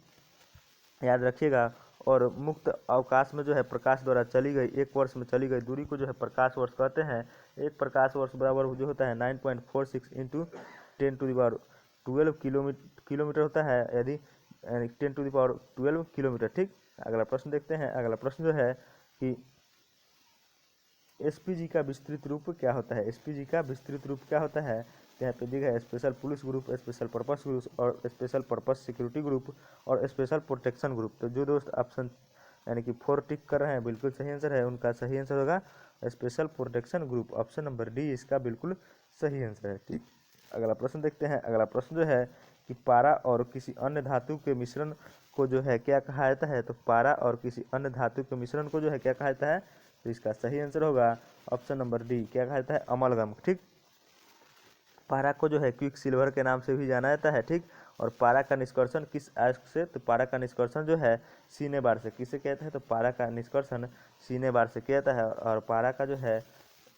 याद रखिएगा। और मुक्त अवकाश में जो है प्रकाश द्वारा चली गई एक वर्ष में चली गई दूरी को जो है प्रकाश वर्ष कहते हैं। एक प्रकाश वर्ष बराबर जो होता है 9.46 इंटू 10⁻12 किलोमीटर होता है, यदि 10⁻12 किलोमीटर, ठीक। अगला प्रश्न देखते हैं। अगला प्रश्न जो है कि एसपीजी का विस्तृत रूप क्या होता है, एसपीजी का विस्तृत रूप क्या होता है, यहाँ पे दिखा है special police group, special purpose group और स्पेशल पर्पस सिक्योरिटी ग्रुप और स्पेशल प्रोटेक्शन ग्रुप। तो जो दोस्त ऑप्शन यानी कि 4 टिक कर रहे हैं बिल्कुल सही आंसर है, उनका सही आंसर होगा special protection group, option number D इसका बिल्कुल सही आंसर है, ठीक। अगला प्रश्न देखते हैं। अगला प्रश्न जो है कि पारा और किसी अन्य धातु के मिश्रण को जो है क्या कहा जाता है, तो पारा और किसी अन्य धातु के मिश्रण को जो है क्या कहा जाता है, तो इसका सही आंसर होगा ऑप्शन नंबर डी, क्या कहा जाता है, अमलगम, ठीक। पारा को जो है क्विक सिल्वर के नाम से भी जाना जाता है, ठीक। और पारा का निष्कर्षण किस अयस्क से, तो पारा का निष्कर्षण जो है सीने बार से, किसे कहते हैं, तो पारा का निष्कर्षण सीने बार से किया जाता है। और पारा का जो है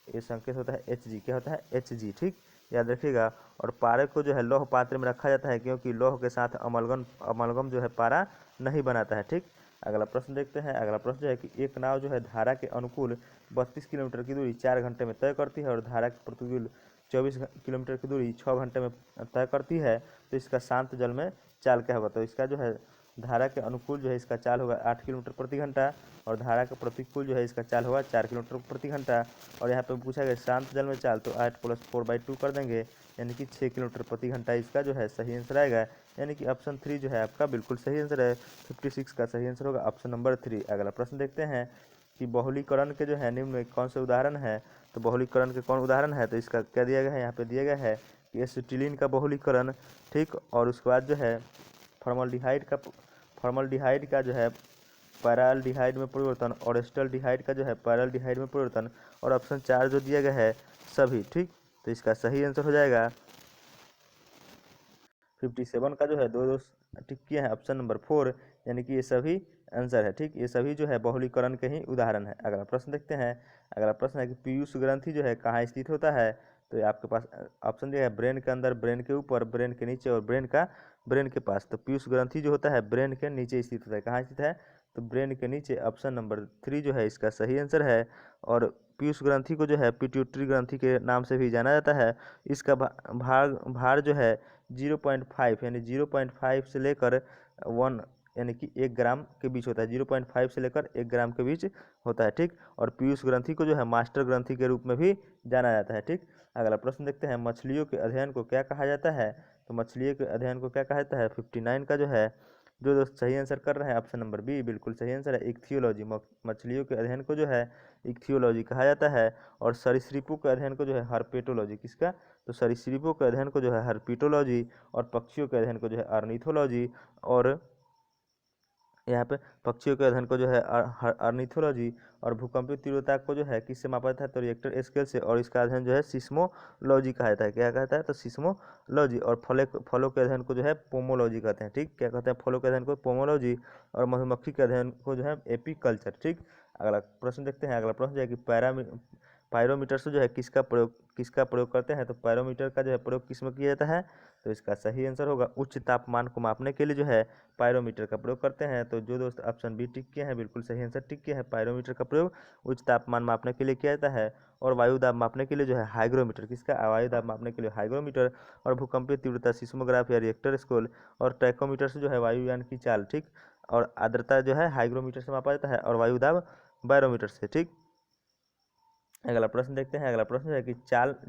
ये संकेत होता है Hg, क्या होता है, Hg, ठीक, याद रखिएगा। और पारे को जो है लौह पात्र में रखा जाता है क्योंकि लौह के साथ अमलगम जो है पारा नहीं बनाता है, ठीक। अगला प्रश्न देखते हैं। अगला प्रश्न जो है कि एक नाव जो है धारा के अनुकूल 32 किलोमीटर की दूरी 4 घंटे में तय करती है और धारा के प्रतिकूल 24 किलोमीटर की दूरी 6 घंटे में तय करती है, तो इसका शांत जल में चाल क्या होगा, तो इसका जो है धारा के अनुकूल जो है इसका चाल होगा 8 किलोमीटर प्रति घंटा और धारा के प्रतिकूल जो है इसका चाल होगा 4 किलोमीटर प्रति घंटा। और यहाँ पे पूछा गया शांत जल में चाल, तो 8 + 4/2 कर देंगे, यानी कि 6 किलोमीटर प्रति घंटा इसका जो है सही आंसर आएगा, यानी कि ऑप्शन 3 जो है आपका बिल्कुल सही आंसर है। 56 का सही आंसर होगा ऑप्शन नंबर 3। अगला प्रश्न देखते हैं कि बहुलीकरण के जो है निम्न में कौन से उदाहरण है, तो बहुलीकरण के कौन उदाहरण है, तो इसका क्या दिया गया है, यहाँ पे दिया गया है कि एसिटिलीन का बहुलीकरण, ठीक। और उसके बाद जो है फॉर्मल्डिहाइड का जो है पैराल्डिहाइड में परिवर्तन और एस्टल्डिहाइड का जो है पैराल्डिहाइड में परिवर्तन और ऑप्शन 4 जो दिया गया है सभी, ठीक। तो इसका सही आंसर हो जाएगा 57 का जो है दो टिक किए हैं ऑप्शन नंबर 4, यानी कि ये सभी आंसर है। ठीक, ये सभी जो है बहुलीकरण के ही उदाहरण है। अगला प्रश्न देखते हैं। अगला प्रश्न है कि पीयूष ग्रंथि जो है कहाँ स्थित होता है। तो ये आपके पास ऑप्शन दिया है ब्रेन के अंदर, ब्रेन के ऊपर, ब्रेन के नीचे और ब्रेन के पास। तो पीयूष ग्रंथि जो होता है ब्रेन के नीचे स्थित होता है। कहाँ स्थित है, तो ब्रेन के नीचे। ऑप्शन नंबर 3 जो है इसका सही आंसर है। और पीयूष ग्रंथि को जो है पिट्यूटरी ग्रंथि के नाम से भी जाना जाता है। इसका भार जो है 0.5 यानी 0.5 से लेकर 1 यानी कि 1 ग्राम के बीच होता है। 0.5 से लेकर 1 ग्राम के बीच होता है। ठीक, और पीयूष ग्रंथि को जो है मास्टर ग्रंथि के रूप में भी जाना जाता है। ठीक, अगला प्रश्न देखते हैं। मछलियों के अध्ययन को क्या कहा जाता है। तो मछलियों के अध्ययन को क्या कहा जाता है। 59 का जो है जो दोस्त सही आंसर कर रहे हैं ऑप्शन नंबर बी बिल्कुल सही आंसर है, इक्थियोलॉजी। मछलियों के अध्ययन को जो है इक्थियोलॉजी कहा जाता है। और सरीसृपों के अध्ययन को जो है हर्पेटोलॉजी। किसका, तो सरीसृपों के अध्ययन को जो है हर्पिटोलॉजी। और पक्षियों के अध्ययन को जो है अर्निथोलॉजी। और यहाँ पे पक्षियों के अध्ययन को जो है अर्निथोलॉजी। और भूकंपीय तीव्रता को जो है किससे मापा जाता है, तो रिएक्टर स्केल से। और इसका अध्ययन जो है सिस्मोलॉजी कहा जाता है। क्या कहता है, तो सिस्मोलॉजी। और फलों के अध्ययन को जो है पोमोलॉजी कहते हैं। ठीक, क्या कहते हैं, फलों के अध्ययन को पोमोलॉजी। और मधुमक्खी के अध्ययन को जो है एपीकल्चर। ठीक, अगला प्रश्न देखते हैं। अगला प्रश्न जो है कि पायरोमीटर से जो है किसका प्रयोग करते हैं। तो पायरोमीटर का जो है प्रयोग किस में किया जाता है। तो इसका सही आंसर होगा उच्च तापमान को मापने के लिए जो है पायरोमीटर का प्रयोग करते हैं। तो जो दोस्त ऑप्शन बी टिक किए हैं बिल्कुल सही आंसर टिक किए हैं। पायरोमीटर का प्रयोग उच्च तापमान मापने के लिए किया जाता है। और वायु दाब मापने के लिए जो है हाइग्रोमीटर। किसका, वायु दाब मापने के लिए हाइग्रोमीटर। और भूकंपीय तीव्रता सिस्मोग्राफ या रिएक्टर स्केल। और टैकोमीटर से जो है वायुयान की चाल। ठीक, और आर्द्रता जो है हाइग्रोमीटर से मापा जाता है। और वायु दाब बैरोमीटर से। ठीक, अगला प्रश्न देखते हैं। अगला प्रश्न है कि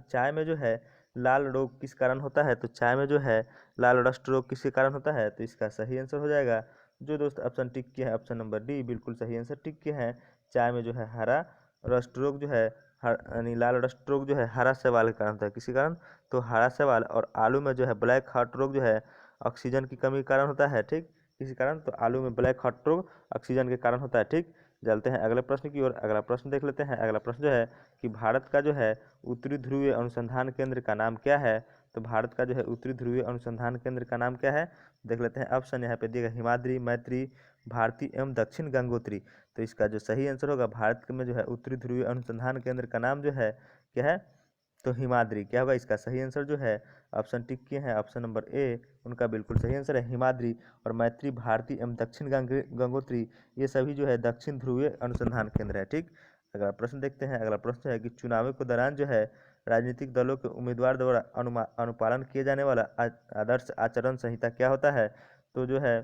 चाय में जो है लाल रोग किस कारण होता है। तो चाय में जो है लाल रस्ट रोग किसके कारण होता है। तो इसका सही आंसर हो जाएगा जो दोस्त ऑप्शन टिक किया है ऑप्शन नंबर डी बिल्कुल सही आंसर टिक किया है। चाय में जो है हरा रस्ट रोग जो है यानी लाल रस्ट रोग जो है हरा शैवाल के कारण होता है। किसी कारण, तो हरा शैवाल। और आलू में जो है ब्लैक हार्ट रोग जो है ऑक्सीजन की कमी के कारण होता है। ठीक, किसी कारण, तो आलू में ब्लैक हार्ट रोग ऑक्सीजन के कारण होता है। ठीक, चलते हैं अगले प्रश्न की ओर। अगला प्रश्न देख लेते हैं। अगला प्रश्न जो है कि भारत का जो है उत्तरी ध्रुवीय अनुसंधान केंद्र का नाम क्या है। तो भारत का जो है उत्तरी ध्रुवीय अनुसंधान केंद्र का नाम क्या है, देख लेते हैं। ऑप्शन यहाँ पे दिएगा हिमाद्री, मैत्री, भारती एवं दक्षिण गंगोत्री। तो इसका जो सही आंसर होगा भारत में जो है उत्तरी ध्रुवीय अनुसंधान केंद्र का नाम जो है क्या है, तो हिमाद्री। क्या होगा इसका सही आंसर जो है, ऑप्शन टिक किए हैं ऑप्शन नंबर ए उनका बिल्कुल सही आंसर है हिमाद्री। और मैत्री, भारती एवं दक्षिण गंगोत्री ये सभी जो है दक्षिण ध्रुवीय अनुसंधान केंद्र है। ठीक, अगला प्रश्न देखते हैं। अगला प्रश्न है कि चुनावों के दौरान जो है राजनीतिक दलों के उम्मीदवार द्वारा अनुपालन किए जाने वाला आदर्श आचरण संहिता क्या होता है। तो जो है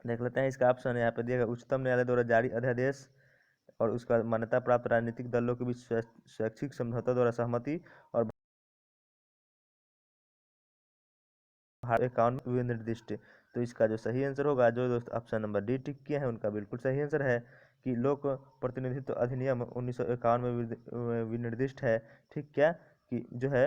देख लेते हैं इसका ऑप्शन यहाँ पे दिएगा उच्चतम न्यायालय द्वारा जारी अध्यादेश। और उसका मान्यता प्राप्त राजनीतिक दलों के बीच शैक्षिक समझौता द्वारा सहमति। और अकाउंट में विनिर्दिष्ट। तो इसका जो सही आंसर होगा जो दोस्त ऑप्शन नंबर डी टिक किया है उनका बिल्कुल सही आंसर है कि लोक प्रतिनिधित्व अधिनियम 1951 में विनिर्दिष्ट है। ठीक, क्या कि जो है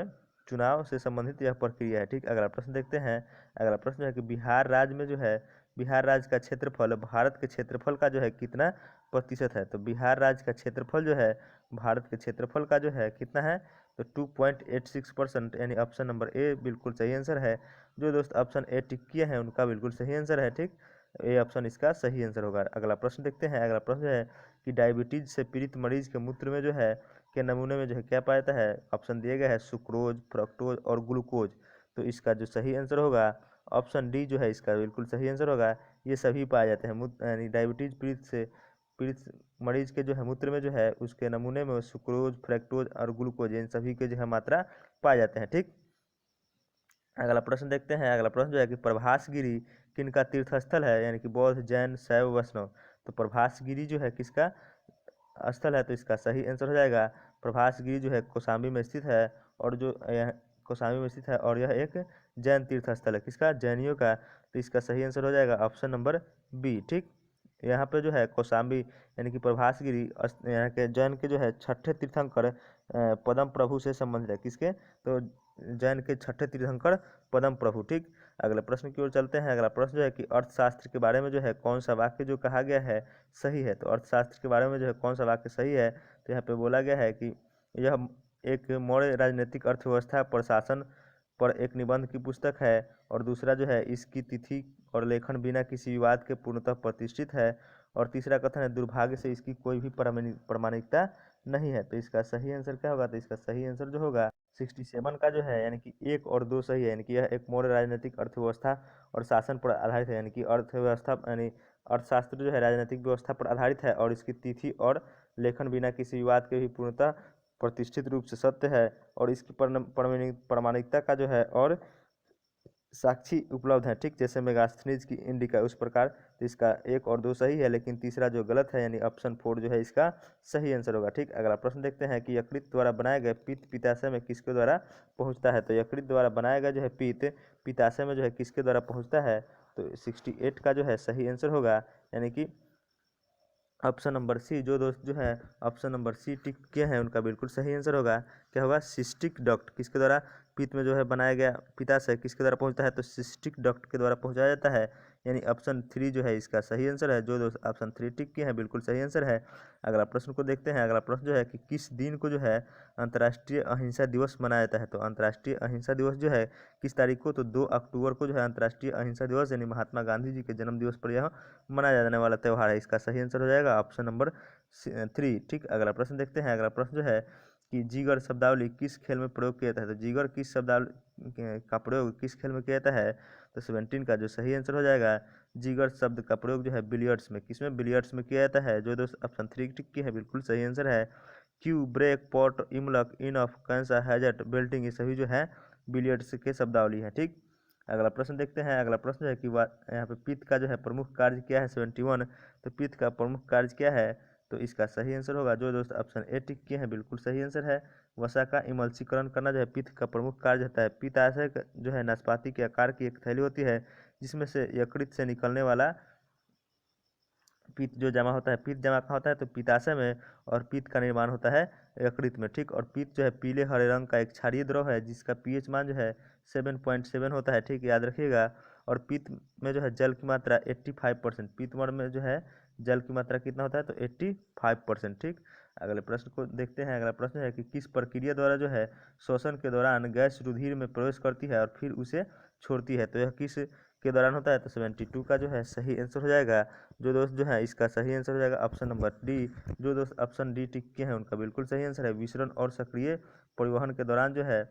चुनाव से संबंधित यह प्रक्रिया है। ठीक, अगला प्रश्न देखते हैं। अगला प्रश्न है कि बिहार राज्य में जो है बिहार राज्य का क्षेत्रफल भारत के क्षेत्रफल का जो है कितना प्रतिशत है। तो बिहार राज्य का क्षेत्रफल जो है भारत के क्षेत्रफल का जो है कितना है, तो 2.86% यानी ऑप्शन नंबर ए बिल्कुल सही आंसर है। जो दोस्त ऑप्शन ए टिक किए हैं उनका बिल्कुल सही आंसर है। ठीक, ए ऑप्शन इसका सही आंसर होगा। अगला प्रश्न देखते हैं। अगला प्रश्न है कि डायबिटीज से पीड़ित मरीज के मूत्र में जो है के नमूने में जो है क्या पाया जाता है। ऑप्शन दिए गए हैं सुक्रोज, फ्रक्टोज और ग्लूकोज। तो इसका जो सही आंसर होगा ऑप्शन डी जो है इसका बिल्कुल सही आंसर होगा। ये सभी पाए जाते हैं यानी डायबिटीज पीड़ित मरीज के जो है मूत्र में जो है उसके नमूने में सुक्रोज, फ्रक्टोज और ग्लूकोज इन सभी के जो है मात्रा पाए जाते हैं। ठीक, अगला प्रश्न देखते हैं। अगला प्रश्न जो है कि प्रभासगिरी किनका तीर्थ स्थल है, यानी कि बौद्ध, जैन, शैव, वैष्णव। तो प्रभासगिरी जो है किसका स्थल है, तो इसका सही आंसर हो जाएगा प्रभासगिरी जो है कौशाम्बी में स्थित है। और जो यह कौशाम्बी में स्थित है और यह एक जैन तीर्थ स्थल है, किसका, जैनियों का। तो इसका सही आंसर हो जाएगा ऑप्शन नंबर बी। ठीक, यहाँ पे जो है कौशाम्बी यानी कि प्रभासगिरी यहाँ के जैन के जो है छठे तीर्थंकर पद्म प्रभु से संबंधित है। किसके, तो जैन के छठे तीर्थंकर पद्म प्रभु। ठीक, अगले प्रश्न की ओर चलते हैं। अगला प्रश्न जो है कि अर्थशास्त्र के बारे में जो है कौन सा वाक्य जो कहा गया है सही है। तो अर्थशास्त्र के बारे में जो है कौन सा वाक्य सही है, तो यहाँ पे बोला गया है कि यह एक मौर्य राजनीतिक अर्थव्यवस्था प्रशासन पर एक निबंध की पुस्तक है, और दूसरा जो है इसकी तिथि और लेखन बिना किसी विवाद के पूर्णतः प्रतिष्ठित है, और तीसरा कथन है दुर्भाग्य से इसकी कोई भी प्रामाणिकता नहीं है। तो इसका सही आंसर क्या होगा? तो इसका सही आंसर जो होगा 67 का जो है, यानी कि 1 और 2 सही है, यानी कि यह एक मौर्य राजनीतिक अर्थव्यवस्था और शासन पर आधारित है, यानी कि अर्थव्यवस्था यानी अर्थशास्त्र जो है राजनीतिक व्यवस्था पर आधारित है, और इसकी तिथि और लेखन बिना किसी विवाद के भी पूर्णतः प्रतिष्ठित रूप से सत्य है, और इसकी प्रामाणिकता का जो है और साक्षी उपलब्ध है, ठीक, जैसे मेगास्थनीज की इंडिका उस प्रकार। तो इसका 1 और 2 सही है, लेकिन तीसरा जो गलत है यानी ऑप्शन 4 जो है इसका सही आंसर होगा। ठीक, अगला प्रश्न देखते हैं कि यकृत द्वारा बनाए गए पित्त पित्ताशय में किसके द्वारा पहुंचता है? तो यकृत द्वारा बनाया गया जो है पित्त पित्ताशय में जो है किसके द्वारा पहुंचता है? तो 68 का जो है सही आंसर होगा, यानी कि ऑप्शन नंबर सी। जो दोस्त जो है ऑप्शन नंबर सी टिक किए हैं उनका बिल्कुल सही आंसर होगा। क्या होगा? सिस्टिक डक्ट किसके द्वारा पित्त में जो है बनाया गया पित्ताशय किसके द्वारा पहुंचता है? तो सिस्टिक डक्ट के द्वारा पहुंचाया जाता है, यानी ऑप्शन 3 जो है इसका सही आंसर है। जो दोस्त ऑप्शन 3 टिक किए हैं बिल्कुल सही आंसर है। अगला प्रश्न को देखते हैं। अगला प्रश्न जो है कि किस दिन को जो है अंतर्राष्ट्रीय अहिंसा दिवस मनाया जाता है? तो अंतर्राष्ट्रीय अहिंसा दिवस जो है किस तारीख को? तो 2 अक्टूबर को जो है अंतर्राष्ट्रीय अहिंसा दिवस यानी महात्मा गांधी जी के जन्म दिवस पर यह मनाया जाने वाला त्यौहार है। इसका सही आंसर हो जाएगा ऑप्शन नंबर 3। ठीक, अगला प्रश्न देखते हैं। अगला प्रश्न जो है कि जीगर शब्दावली किस खेल में प्रयोग किया जाता है? तो जीगर किस शब्दावली का प्रयोग किस खेल में किया जाता है? तो 17 का जो सही आंसर हो जाएगा जीगर शब्द का प्रयोग जो है बिलियर्ड्स में, किसमें? बिलियर्ड्स में किया जाता है। जो दोस्त ऑप्शन 3 टिक की है बिल्कुल सही आंसर है। क्यू, ब्रेक, पॉट, इमलक, इन ऑफ, कैंसा, हैजट, बेल्टिंग, ये सभी जो है बिलियर्ड्स के शब्दावली है। ठीक, अगला प्रश्न देखते हैं। अगला प्रश्न है कि यहाँ पे पित्त का जो है प्रमुख कार्य क्या है? 71। तो पित्त का प्रमुख कार्य क्या है? तो इसका सही आंसर होगा। जो दोस्त ऑप्शन ए टिक किए हैं बिल्कुल सही आंसर है। वसा का इमल्सीकरण करना जो है पित्त का प्रमुख कार्य होता है। पित्ताशय जो है नाशपाती के आकार की एक थैली होती है, जिसमें से यकृत से निकलने वाला पित्त जो जमा होता है। पित्त जमा कहाँ होता है? तो पित्ताशय में, और पित्त का निर्माण होता है यकृत में। ठीक, और पित्त जो है पीले हरे रंग का एक क्षारीय द्रव है, जिसका पीएच मान जो है 7.7 होता है। ठीक, याद रखिएगा। और पित्त में जो है जल की मात्रा 85%, पित्त में जो है जल की मात्रा कितना होता है? तो 85%। ठीक, अगले प्रश्न को देखते हैं। अगला प्रश्न है कि किस प्रक्रिया द्वारा जो है श्वसन के दौरान गैस रुधिर में प्रवेश करती है और फिर उसे छोड़ती है? तो यह किस के दौरान होता है? तो 72 का जो है सही आंसर हो जाएगा। जो दोस्त जो है इसका सही आंसर हो जाएगा ऑप्शन नंबर डी। जो दोस्त ऑप्शन डी टिक के हैं उनका बिल्कुल सही आंसर है। विसरण और सक्रिय परिवहन के दौरान जो है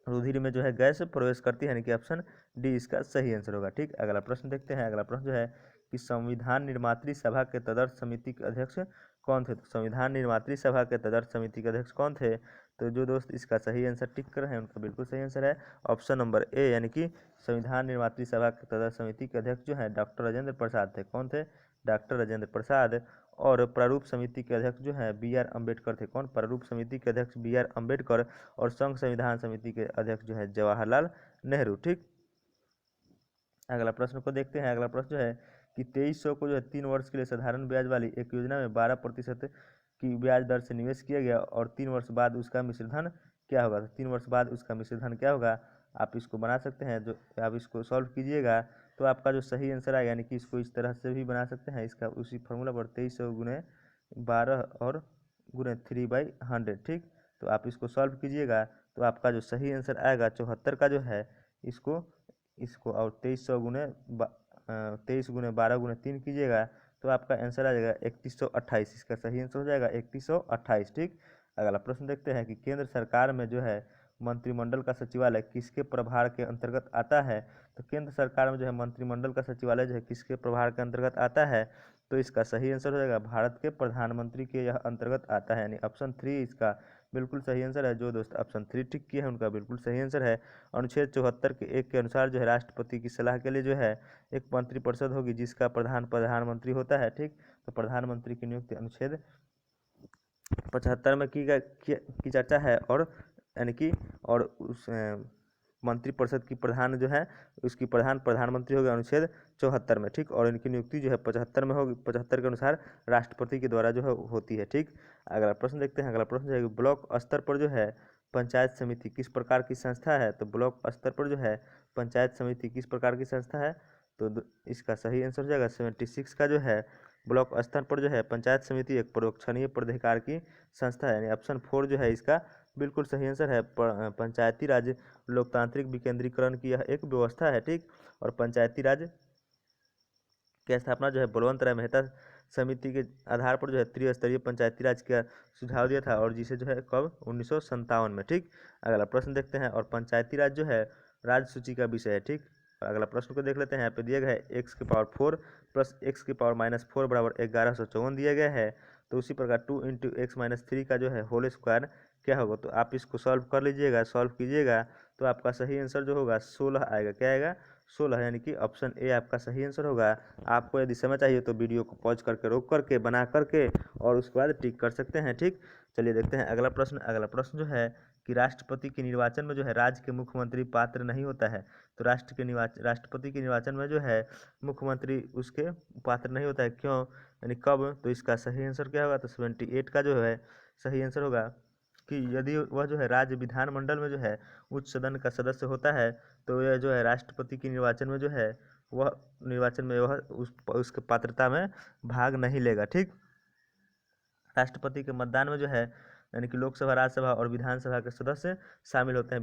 रुधिर में जो है गैस प्रवेश करती है, यानी कि ऑप्शन डी इसका सही आंसर होगा। ठीक, अगला प्रश्न देखते हैं। अगला प्रश्न जो है कि संविधान निर्मात्री सभा के तदर्थ समिति के अध्यक्ष कौन थे? तो संविधान निर्मात्री सभा के तदर्थ समिति के अध्यक्ष कौन थे? तो जो दोस्त इसका सही आंसर टिक कर रहे हैं उनका बिल्कुल सही आंसर है ऑप्शन नंबर ए, यानी कि संविधान निर्मात्री सभा के तदर्थ समिति के अध्यक्ष जो है डॉक्टर राजेंद्र प्रसाद थे। कौन थे? डॉक्टर राजेंद्र प्रसाद। और प्रारूप समिति के अध्यक्ष जो है बी आर अम्बेडकर थे। कौन? प्रारूप समिति के अध्यक्ष बी आर अम्बेडकर। और संघ संविधान समिति के अध्यक्ष जो है जवाहरलाल नेहरू। ठीक, अगला प्रश्न को देखते हैं। अगला प्रश्न जो है कि 2300 को जो है 3 वर्ष के लिए साधारण ब्याज वाली एक योजना में 12% की ब्याज दर से निवेश किया गया, और 3 वर्ष बाद उसका मिश्र धन क्या होगा? तो 3 वर्ष बाद उसका मिश्र धन क्या होगा? आप इसको बना सकते हैं। जो आप इसको सॉल्व कीजिएगा तो आपका जो सही आंसर आएगा, यानी कि इसको इस तरह से भी बना सकते हैं। इसका उसी फॉर्मूला पर 2300 गुने 12 और गुने 3/100। ठीक, तो आप इसको सॉल्व कीजिएगा तो आपका जो सही आंसर आएगा 74 का जो है इसको इसको और 23 गुने 12 गुने 3 कीजिएगा तो आपका आंसर आ जाएगा 3128। इसका सही आंसर हो जाएगा 3128। ठीक, अगला प्रश्न देखते हैं कि केंद्र सरकार में जो है मंत्रिमंडल का सचिवालय किसके प्रभार के अंतर्गत आता है? तो केंद्र सरकार में जो है मंत्रिमंडल का सचिवालय जो है किसके प्रभार के अंतर्गत आता है? तो इसका सही आंसर हो जाएगा भारत के प्रधानमंत्री के यह अंतर्गत आता है, यानी ऑप्शन 3 इसका बिल्कुल सही आंसर है। जो दोस्त ऑप्शन 3 टिक किए हैं उनका बिल्कुल सही आंसर है। अनुच्छेद 74 के 1 के अनुसार जो है राष्ट्रपति की सलाह के लिए जो है एक मंत्रिपरिषद होगी, जिसका प्रधान प्रधानमंत्री होता है। ठीक, तो प्रधानमंत्री की नियुक्ति अनुच्छेद 75 में की चर्चा है, और यानी कि और उस मंत्रिपरिषद की प्रधान जो है उसकी प्रधान प्रधानमंत्री होगी अनुच्छेद 74 में। ठीक, और इनकी नियुक्ति जो है 75 में होगी। 75 के अनुसार राष्ट्रपति के द्वारा जो है होती है। ठीक, अगला प्रश्न देखते हैं। अगला प्रश्न जो है ब्लॉक स्तर पर जो है पंचायत समिति किस प्रकार की संस्था है? तो ब्लॉक स्तर पर जो है पंचायत समिति किस प्रकार की संस्था है? तो इसका सही आंसर हो जाएगा 76 का जो है ब्लॉक स्तर पर जो है पंचायत समिति एक परोक्षणीय प्राधिकार की संस्था है, यानी ऑप्शन 4 जो है इसका बिल्कुल सही आंसर है। पंचायती राज लोकतांत्रिक विकेंद्रीकरण की यह एक व्यवस्था है, ठीक। और पंचायती राज की स्थापना जो है बलवंत राय मेहता समिति के आधार पर जो है त्रिस्तरीय पंचायती राज का सुझाव दिया था, और जिसे जो है कब 1957 में, ठीक। अगला प्रश्न देखते हैं। और पंचायती राज जो है राज्य सूची का विषय है, ठीक। अगला प्रश्न को देख लेते हैं। यहाँ पे दिया गया है x⁴ प्लस x⁻⁻4 बराबर 1154 दिया गया है। तो उसी प्रकार 2 × x-3 का जो है होल स्क्वायर क्या होगा, तो आप इसको सॉल्व कर लीजिएगा, सॉल्व कीजिएगा तो आपका सही आंसर जो होगा 16 आएगा। क्या आएगा? 16, यानी कि ऑप्शन ए आपका सही आंसर होगा। आपको यदि समय चाहिए तो वीडियो को पॉज करके रोक करके बना करके और उसके बाद टिक कर सकते हैं, ठीक। चलिए देखते हैं अगला प्रश्न। अगला प्रश्न जो है कि राष्ट्रपति के निर्वाचन में जो है राज्य के मुख्यमंत्री पात्र नहीं होता है। तो राष्ट्रपति के निर्वाचन में जो है मुख्यमंत्री उसके पात्र नहीं होता है, क्यों, यानी कब? तो इसका सही आंसर क्या होगा? तो 78 का जो है सही आंसर होगा कि यदि वह जो है राज्य विधानमंडल में जो है उच्च सदन का सदस्य होता है, तो यह जो है राष्ट्रपति के निर्वाचन में जो है वह निर्वाचन में वह उसके पात्रता में भाग नहीं लेगा, ठीक। राष्ट्रपति के मतदान में जो है यानी कि लोकसभा, राज्यसभा और विधानसभा के सदस्य शामिल होते हैं,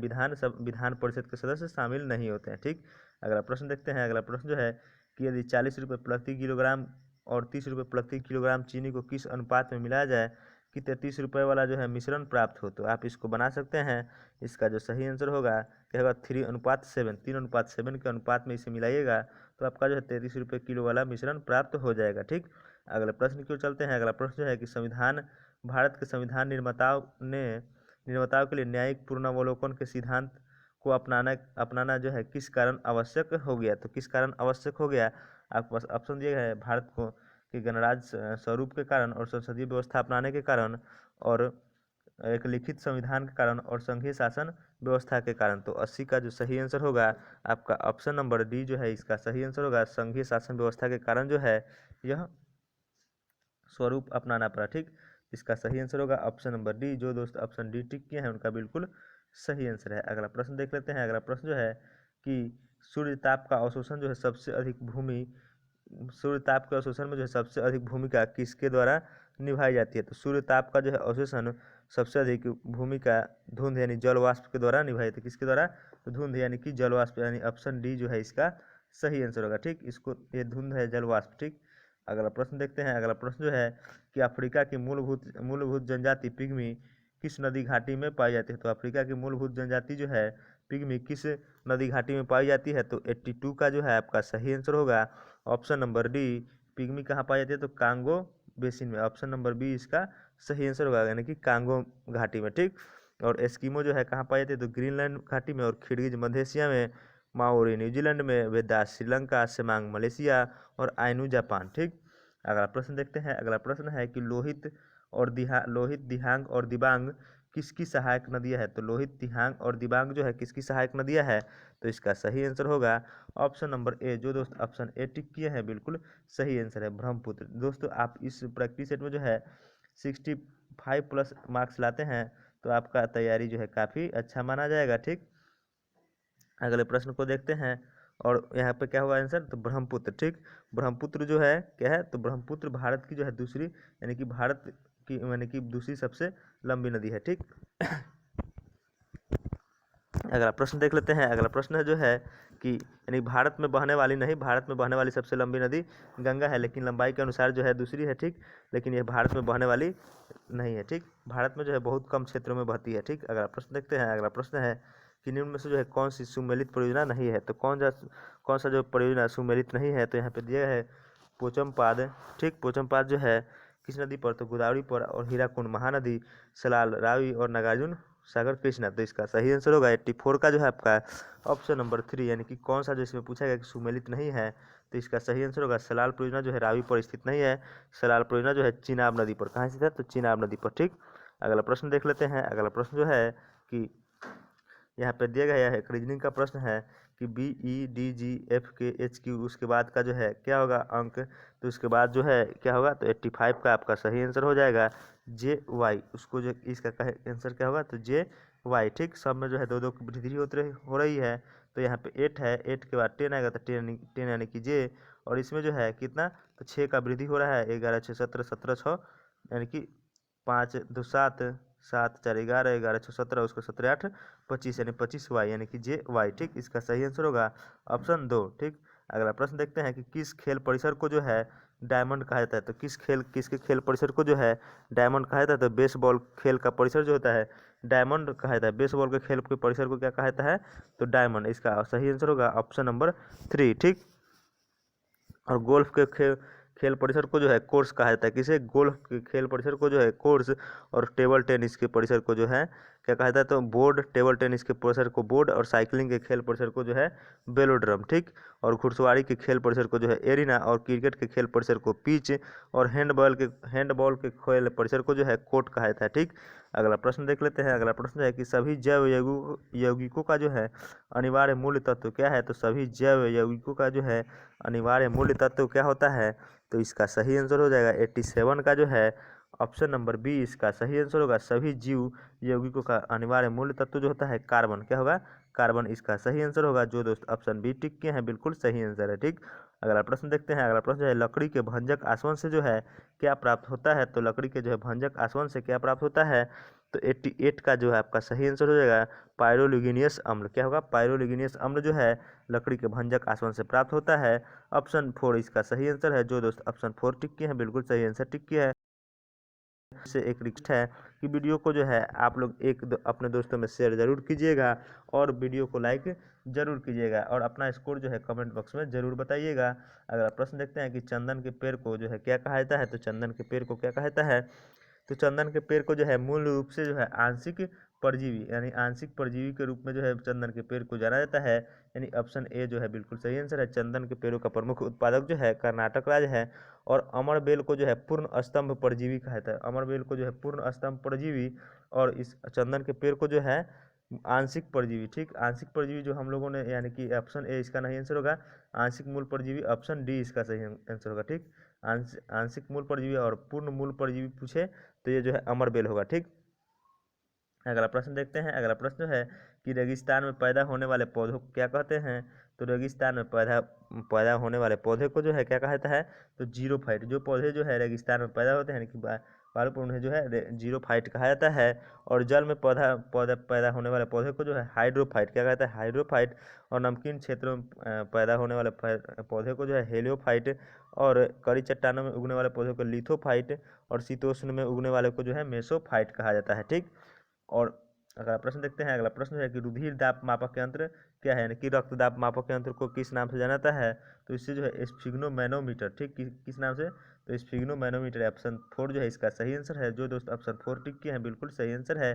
विधान परिषद के सदस्य शामिल नहीं होते हैं, ठीक। अगला प्रश्न देखते हैं। अगला प्रश्न जो है कि यदि 40 रुपये प्रति किलोग्राम और 30 रुपये प्रति किलोग्राम चीनी को किस अनुपात में मिलाया जाए कि 33 रुपये वाला जो है मिश्रण प्राप्त हो, तो आप इसको बना सकते हैं। इसका जो सही आंसर होगा क्या होगा? 3:7, 3:7 के अनुपात में इसे मिलाइएगा तो आपका जो है 33 रुपये किलो वाला मिश्रण प्राप्त हो जाएगा, ठीक। अगले प्रश्न की ओर चलते हैं। अगला प्रश्न जो है कि भारत के संविधान निर्माताओं के लिए न्यायिक पुनरावलोकन के सिद्धांत को अपनाना जो है किस कारण आवश्यक हो गया, तो किस कारण आवश्यक हो गया? आपके पास ऑप्शन दिया गया है भारत को कि गणराज्य स्वरूप के कारण और संसदीय व्यवस्था अपनाने के कारण और एक लिखित संविधान के कारण और संघीय शासन व्यवस्था के कारण। तो 80 का जो सही आंसर होगा आपका ऑप्शन नंबर डी जो है इसका सही आंसर होगा। संघीय शासन व्यवस्था के कारण जो है यह स्वरूप अपनाना पड़ा, ठीक। इसका सही आंसर होगा ऑप्शन नंबर डी। जो दोस्त ऑप्शन डी टिक किए हैं उनका बिल्कुल सही आंसर है। अगला प्रश्न देख लेते हैं। अगला प्रश्न जो है कि सूर्य ताप का अवशोषण जो है सूर्य ताप के अवशोषण में जो है सबसे अधिक भूमिका किसके द्वारा निभाई जाती है? तो सूर्य ताप का जो है अवशोषण सबसे अधिक भूमिका धुंध यानी जल वाष्प के द्वारा निभाई जाती है। किसके द्वारा? तो धुंध यानी कि जल वाष्प, यानी ऑप्शन डी जो है इसका सही आंसर होगा, ठीक। इसको ये धुंध है जल वाष्प, ठीक। अगला प्रश्न देखते हैं। अगला प्रश्न जो है कि अफ्रीका की मूलभूत जनजाति पिग्मी किस नदी घाटी में पाई जाती है? तो अफ्रीका की मूलभूत जनजाति जो है पिग्मी किस नदी घाटी में पाई जाती है? तो 82 का जो है आपका सही आंसर होगा ऑप्शन नंबर डी। पिग्मी कहाँ पाई जाती है? तो कांगो बेसिन में। ऑप्शन नंबर बी इसका सही आंसर होगा, यानी कि कांगो घाटी में, ठीक। और एस्किमो जो है कहाँ पाई जाती है? तो ग्रीनलैंड घाटी में। और खिड़गिज मध्य एशिया में, माओरी न्यूजीलैंड में, वेदास श्रीलंका, सेमांग मलेशिया और आइनू जापान, ठीक। अगला प्रश्न देखते हैं। अगला प्रश्न है कि लोहित, दिहांग और दिबांग किसकी सहायक नदियां है? तो लोहित, दिहांग और दिबांग जो है किसकी सहायक नदियां है? तो इसका सही आंसर होगा ऑप्शन नंबर ए। जो दोस्त ऑप्शन ए टिक किए हैं बिल्कुल सही आंसर है, ब्रह्मपुत्र। दोस्तों आप इस प्रैक्टिस सेट में जो है 65 प्लस मार्क्स लाते हैं तो आपका तैयारी जो है काफ़ी अच्छा माना जाएगा, ठीक। अगले प्रश्न को देखते हैं। और यहाँ पे क्या होगा आंसर? तो ब्रह्मपुत्र, ठीक। ब्रह्मपुत्र जो है क्या है? तो ब्रह्मपुत्र भारत की जो है दूसरी, यानी कि भारत की यानी कि दूसरी सबसे लंबी नदी है, ठीक। अगला प्रश्न देख लेते हैं। अगला प्रश्न है जो है कि यानी भारत में बहने वाली सबसे लंबी नदी गंगा है, लेकिन लंबाई के अनुसार जो है दूसरी है, ठीक। लेकिन यह भारत में बहने वाली नहीं है, ठीक। भारत में जो है बहुत कम क्षेत्रों में बहती है, ठीक। अगला प्रश्न देखते हैं। अगला प्रश्न है कि निम्न में से जो है कौन सी सुमेलित परियोजना नहीं है? तो कौन सा जो परियोजना सुमेलित नहीं है? तो यहाँ पे दिया है पोचमपाद, ठीक। पोचमपाद जो है किस नदी पर? तो गोदावरी पर। और हीराकुंड महानदी, सलाल, रावी और नागार्जुन सागर कृष्णा। तो इसका सही आंसर होगा 84 का जो है आपका ऑप्शन नंबर 3, यानी कि कौन सा जो इसमें पूछा गया कि सुमेलित नहीं है, तो इसका सही आंसर होगा सलाल परियोजना जो है रावी पर स्थित नहीं है। सलाल परियोजना जो है चिनाब नदी पर। कहाँ स्थित है? तो चिनाब नदी पर, ठीक। अगला प्रश्न देख लेते हैं। अगला प्रश्न जो है कि यहाँ पे दिया गया है एक रीजनिंग का प्रश्न है कि BEDGFKHQ उसके बाद का जो है क्या होगा अंक? तो उसके बाद जो है क्या होगा? तो 85 का आपका सही आंसर हो जाएगा JY। उसको जो इसका आंसर क्या होगा? तो JY, ठीक। सब में जो है 2-2 की वृद्धि हो रही है। तो यहाँ पे 8 है, 8 के बाद 10 आएगा तो 10 यानी कि J। और इसमें जो है कितना? तो 6 का वृद्धि हो रहा है, 11 6 17 17 6 यानी कि 5 2 7 7 4 11 11 6 17 उसको 17 8 25 यानी 25 y यानी कि जे वाई। ठीक, इसका सही आंसर होगा ऑप्शन 2। ठीक, अगला प्रश्न देखते हैं कि किस खेल परिसर को जो है डायमंड कहा जाता है। तो किसके खेल परिसर को जो है डायमंड कहा जाता है। तो बेसबॉल खेल का परिसर जो होता है डायमंड कहा जाता है। बेसबॉल के खेल के परिसर को क्या कहा जाता है, तो डायमंड। इसका सही आंसर होगा ऑप्शन नंबर 3। ठीक, और गोल्फ के खेल परिसर को जो है कोर्स कहा जाता है। किसे, गोल्फ के खेल परिसर को जो है कोर्स, और टेबल टेनिस के परिसर को जो है क्या कहा जाता है, तो बोर्ड। टेबल टेनिस के परिसर को बोर्ड, और साइकिलिंग के खेल परिसर को जो है बेलोड्रम। ठीक, और घुड़सवारी के खेल परिसर को जो है एरिना, और क्रिकेट के खेल परिसर को पिच, और हैंडबॉल के खेल परिसर को जो है कोर्ट कहा जाता है। ठीक, अगला प्रश्न देख लेते हैं। अगला प्रश्न है कि सभी जैव यौगिकों का जो है अनिवार्य मूल तत्व क्या है। तो सभी जैव यौगिकों का जो है अनिवार्य मूल तत्व क्या होता है, तो इसका सही आंसर हो जाएगा 87 का जो है ऑप्शन नंबर बी। इसका सही आंसर होगा सभी जीव यौगिकों का अनिवार्य मूल तत्व जो होता है कार्बन। क्या होगा, कार्बन। इसका सही आंसर होगा जो दोस्त ऑप्शन बी टिक किए हैं, बिल्कुल सही आंसर है। ठीक, अगला प्रश्न देखते हैं। अगला प्रश्न है लकड़ी के भंजक आसवन से जो है क्या प्राप्त होता है। तो लकड़ी के जो है भंजक आसवन से क्या प्राप्त होता है, तो 88 का जो है आपका सही आंसर हो जाएगा पायरोलिग्नियस अम्ल। क्या होगा, पायरोलिग्नियस अम्ल जो है लकड़ी के भंजक आसवन से प्राप्त होता है। ऑप्शन 4 इसका सही आंसर है। जो दोस्त ऑप्शन 4 टिक किए हैं, बिल्कुल सही आंसर टिक किया है। से एक रिक्वेस्ट है कि वीडियो को जो है आप लोग अपने दोस्तों में शेयर जरूर कीजिएगा, और वीडियो को लाइक जरूर कीजिएगा, और अपना स्कोर जो है कमेंट बॉक्स में जरूर बताइएगा। अगर प्रश्न देखते हैं कि चंदन के पेड़ को जो है क्या कहा जाता है। तो चंदन के पेड़ को क्या कहा जाता है, तो चंदन के पेड़ को जो है मूल रूप से जो है आंशिक परजीवी यानी आंशिक परजीवी के रूप में जो है चंदन के पेड़ को जाना जाता है। यानी ऑप्शन ए जो है बिल्कुल सही आंसर है। चंदन के पेड़ों का प्रमुख उत्पादक जो है कर्नाटक राज्य है। और अमरबेल को जो है पूर्ण स्तंभ परजीवी कहा जाता है। अमरबेल को जो है पूर्ण स्तंभ परजीवी, और इस चंदन के पेड़ को जो है आंशिक परजीवी। ठीक, आंशिक परजीवी जो हम लोगों ने यानी कि ऑप्शन ए इसका नहीं आंसर होगा। आंशिक मूल परजीवी ऑप्शन डी इसका सही आंसर होगा। ठीक, आंशिक मूल परजीवी और पूर्ण मूल परजीवी पूछे तो ये जो है अमरबेल होगा। ठीक, अगला प्रश्न देखते हैं। अगला प्रश्न है कि रेगिस्तान में पैदा होने वाले पौधों को क्या कहते हैं। तो रेगिस्तान में पैदा होने वाले पौधे को जो है क्या कहा जाता है, तो जीरोफाइट। जो पौधे जो है रेगिस्तान में पैदा होते हैं कि बालू पर, उन्हें जो है जीरोफाइट कहा जाता है। और जल में पौधा पौधा पैदा होने वाले पौधे को जो है हाइड्रोफाइट क्या कहता है, हाइड्रोफाइट। और नमकीन क्षेत्रों में पैदा होने वाले पौधे को जो है हेलियोफाइट। और कड़ी चट्टानों में उगने वाले पौधे को लिथोफाइट। और शीतोष्ण में उगने वाले को जो है मेसोफाइट कहा जाता है। ठीक, और अगला प्रश्न देखते हैं। अगला प्रश्न है कि रुधिर दाब मापक यंत्र क्या है, यानी कि रक्त दाब मापक यंत्र को किस नाम से जाना जाता है। तो इससे जो है स्फिग्नोमैनोमीटर। ठीक, किस नाम से, तो स्फिग्नोमैनोमीटर। ऑप्शन 4 जो है इसका सही आंसर है। जो दोस्त ऑप्शन 4 टिक किए हैं, बिल्कुल सही आंसर है।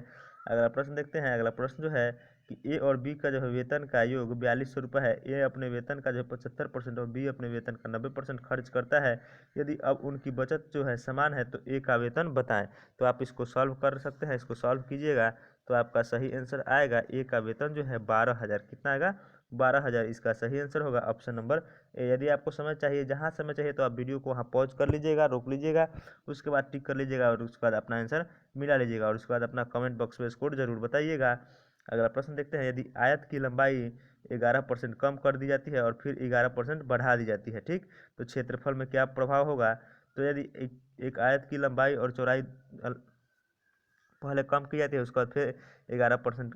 अगला प्रश्न देखते हैं। अगला प्रश्न जो है कि ए और बी का जो है वेतन का योग 4200 रुपये है। ए अपने वेतन का जो है 75% और बी अपने वेतन का 90% खर्च करता है। यदि अब उनकी बचत जो है समान है तो ए का वेतन बताएं। तो आप इसको सॉल्व कर सकते हैं। इसको सॉल्व कीजिएगा तो आपका सही आंसर आएगा ए का वेतन जो है 12,000। कितना आएगा, 12,000। इसका सही आंसर होगा ऑप्शन नंबर ए। यदि आपको समय चाहिए, जहाँ समय चाहिए, तो आप वीडियो को वहाँ पॉज कर लीजिएगा, रोक लीजिएगा, उसके बाद टिक कर लीजिएगा, और उसके बाद अपना आंसर मिला लीजिएगा, और उसके बाद अपना कमेंट बॉक्स में स्कोर जरूर बताइएगा। अगला प्रश्न देखते हैं। यदि आयत की लंबाई 11% कम कर दी जाती है और फिर 11% बढ़ा दी जाती है, ठीक, तो क्षेत्रफल में क्या प्रभाव होगा। तो यदि एक आयत की लंबाई और चौड़ाई पहले कम की जाती है, उसके बाद फिर 11%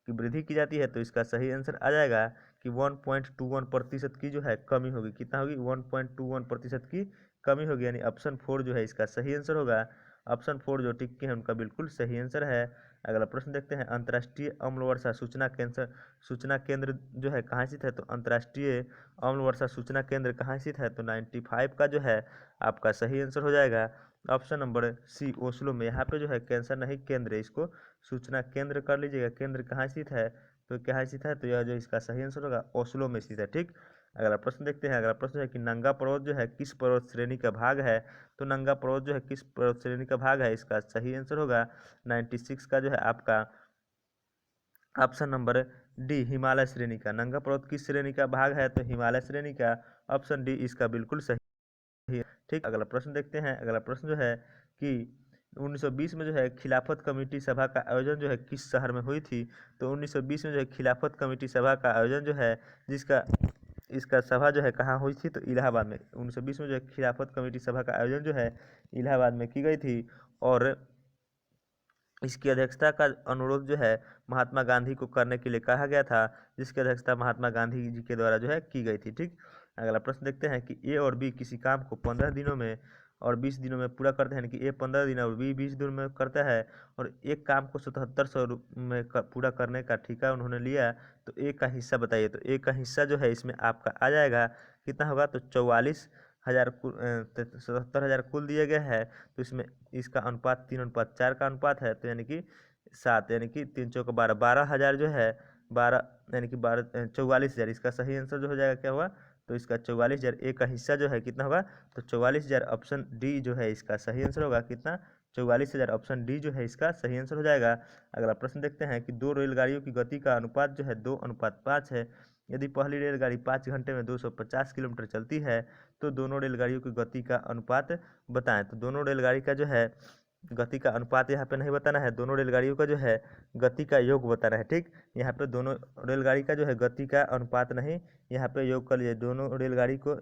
की वृद्धि की जाती है, तो इसका सही आंसर आ जाएगा कि 1.21% की जो है कमी होगी। कितना होगी, 1.21% की कमी होगी। यानी ऑप्शन 4 जो है इसका सही आंसर होगा। ऑप्शन 4 जो टिक के हैं उनका बिल्कुल सही आंसर है। अगला प्रश्न देखते हैं। अंतर्राष्ट्रीय अम्ल वर्षा सूचना केंद्र जो है कहाँ स्थित है। तो अंतर्राष्ट्रीय अम्ल वर्षा सूचना केंद्र कहाँ स्थित है। तो 95 का जो है आपका सही आंसर हो जाएगा ऑप्शन नंबर सी, ओस्लो में। यहाँ पे जो है कैंसर नहीं केंद्र है, इसको सूचना केंद्र कर लीजिएगा। केंद्र कहाँ स्थित है, तो कहाँ स्थित है, तो यह जो इसका सही आंसर होगा ओस्लो में स्थित है। ठीक, अगला प्रश्न देखते हैं। अगला प्रश्न है कि नंगा पर्वत जो है किस पर्वत श्रेणी का भाग है। तो नंगा पर्वत जो है किस पर्वत श्रेणी का भाग है, इसका सही आंसर होगा 96 का जो है आपका ऑप्शन नंबर डी, हिमालय श्रेणी का। नंगा पर्वत किस श्रेणी का भाग है, तो हिमालय श्रेणी का। ऑप्शन डी इसका बिल्कुल सही है। ठीक, अगला प्रश्न देखते हैं। अगला प्रश्न जो है कि 1920 में जो है खिलाफत कमेटी सभा का आयोजन जो है किस शहर में हुई थी। तो 1920 में जो है खिलाफत कमेटी सभा का आयोजन जो है जिसका इसका सभा जो है कहाँ हुई थी, तो इलाहाबाद में। 1920 में जो है खिलाफत कमेटी सभा का आयोजन जो है इलाहाबाद में की गई थी। और इसकी अध्यक्षता का अनुरोध जो है महात्मा गांधी को करने के लिए कहा गया था, जिसकी अध्यक्षता महात्मा गांधी जी के द्वारा जो है की गई थी। ठीक, अगला प्रश्न देखते हैं कि ए और बी किसी काम को 15 दिनों में और 20 दिनों में पूरा करते हैं, कि ए 15 दिन और बी 20 दिनों में करता है, और एक काम को 7700 में पूरा करने का ठेका उन्होंने लिया, तो ए का हिस्सा बताइए। तो ए का हिस्सा जो है इसमें आपका आ जाएगा, कितना होगा, तो 44,000 77,000 कुल दिया गया है, तो इसमें इसका अनुपात 3:4 का अनुपात है, तो यानी कि 7, यानी कि 3 चौका 12, 12,000 जो है 12, यानी कि 12 44,000, इसका सही आंसर जो हो जाएगा क्या हुआ, तो इसका 44,000 ए का हिस्सा जो है कितना होगा, तो 44,000 ऑप्शन डी जो है इसका सही आंसर होगा, कितना, 44,000 ऑप्शन डी जो है इसका सही आंसर हो जाएगा। अगला प्रश्न देखते हैं कि दो रेलगाड़ियों की गति का अनुपात जो है 2:5 है। यदि पहली रेलगाड़ी 5 घंटे में 250 किलोमीटर चलती है, तो दोनों रेलगाड़ियों की गति का अनुपात बताएं। तो दोनों रेलगाड़ी का जो है गति का अनुपात यहाँ पे नहीं बताना है, दोनों रेलगाड़ियों का जो है गति का योग बताना है। ठीक, यहाँ पे दोनों रेलगाड़ी का जो है गति का अनुपात नहीं, यहाँ पे योग कर लिए, दोनों रेलगाड़ी को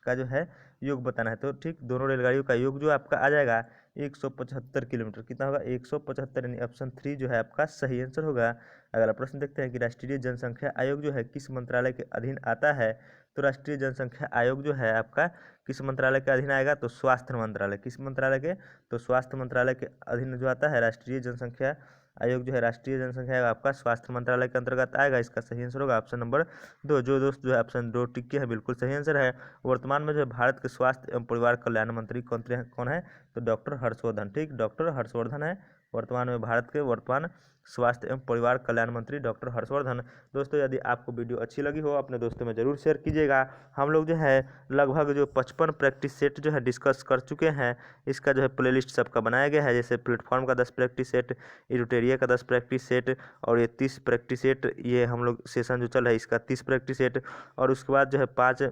का जो है योग बताना है। तो ठीक, दोनों रेलगाड़ियों का योग जो आपका आ जाएगा 175 किलोमीटर, कितना होगा, 175, यानी ऑप्शन 3 जो है आपका सही आंसर होगा। अगला प्रश्न देखते हैं कि राष्ट्रीय जनसंख्या आयोग जो है किस मंत्रालय के अधीन आता है। तो राष्ट्रीय जनसंख्या आयोग जो है आपका किस मंत्रालय के अधीन आएगा, तो स्वास्थ्य मंत्रालय, किस मंत्रालय के, तो स्वास्थ्य मंत्रालय के अधीन जो आता है राष्ट्रीय जनसंख्या आयोग जो है, राष्ट्रीय जनसंख्या आयोग आपका स्वास्थ्य मंत्रालय के अंतर्गत आएगा। इसका सही आंसर होगा ऑप्शन नंबर 2। जो दोस्त जो है ऑप्शन 2 टिक के है, बिल्कुल सही आंसर है। वर्तमान में जो है भारत के स्वास्थ्य एवं परिवार कल्याण मंत्री कौन है, तो डॉक्टर हर्षवर्धन। ठीक, डॉक्टर हर्षवर्धन है वर्तमान में भारत के वर्तमान स्वास्थ्य एवं परिवार कल्याण मंत्री डॉक्टर हर्षवर्धन। दोस्तों, यदि आपको वीडियो अच्छी लगी हो अपने दोस्तों में ज़रूर शेयर कीजिएगा। हम लोग जो है लगभग जो 55 प्रैक्टिस सेट जो है डिस्कस कर चुके हैं। इसका जो है प्लेलिस्ट सबका बनाया गया है, जैसे प्लेटफॉर्म का 10 प्रैक्टिस सेट, इरुटेरिया का 10 प्रैक्टिस सेट, और ये 30 प्रैक्टिस सेट, ये हम लोग सेशन जो चल रहा है इसका 30 प्रैक्टिस सेट, और उसके बाद जो है 5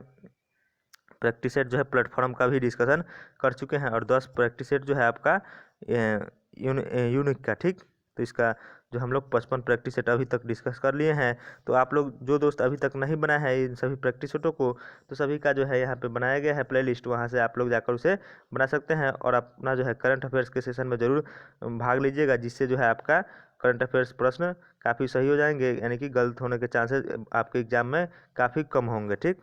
प्रैक्टिस सेट जो है प्लेटफॉर्म का भी डिस्कशन कर चुके हैं, और 10 प्रैक्टिस सेट जो है आपका यूनिक का। ठीक, तो इसका जो हम लोग 55 प्रैक्टिस सेट अभी तक डिस्कस कर लिए हैं। तो आप लोग जो दोस्त अभी तक नहीं बनाए हैं इन सभी प्रैक्टिस सेटों को, तो सभी का जो है यहाँ पे बनाया गया है प्लेलिस्ट, वहाँ से आप लोग जाकर उसे बना सकते हैं, और अपना जो है करंट अफेयर्स के सेशन में ज़रूर भाग लीजिएगा, जिससे जो है आपका करंट अफेयर्स प्रश्न काफ़ी सही हो जाएंगे, यानी कि गलत होने के चांसेस आपके एग्जाम में काफ़ी कम होंगे। ठीक।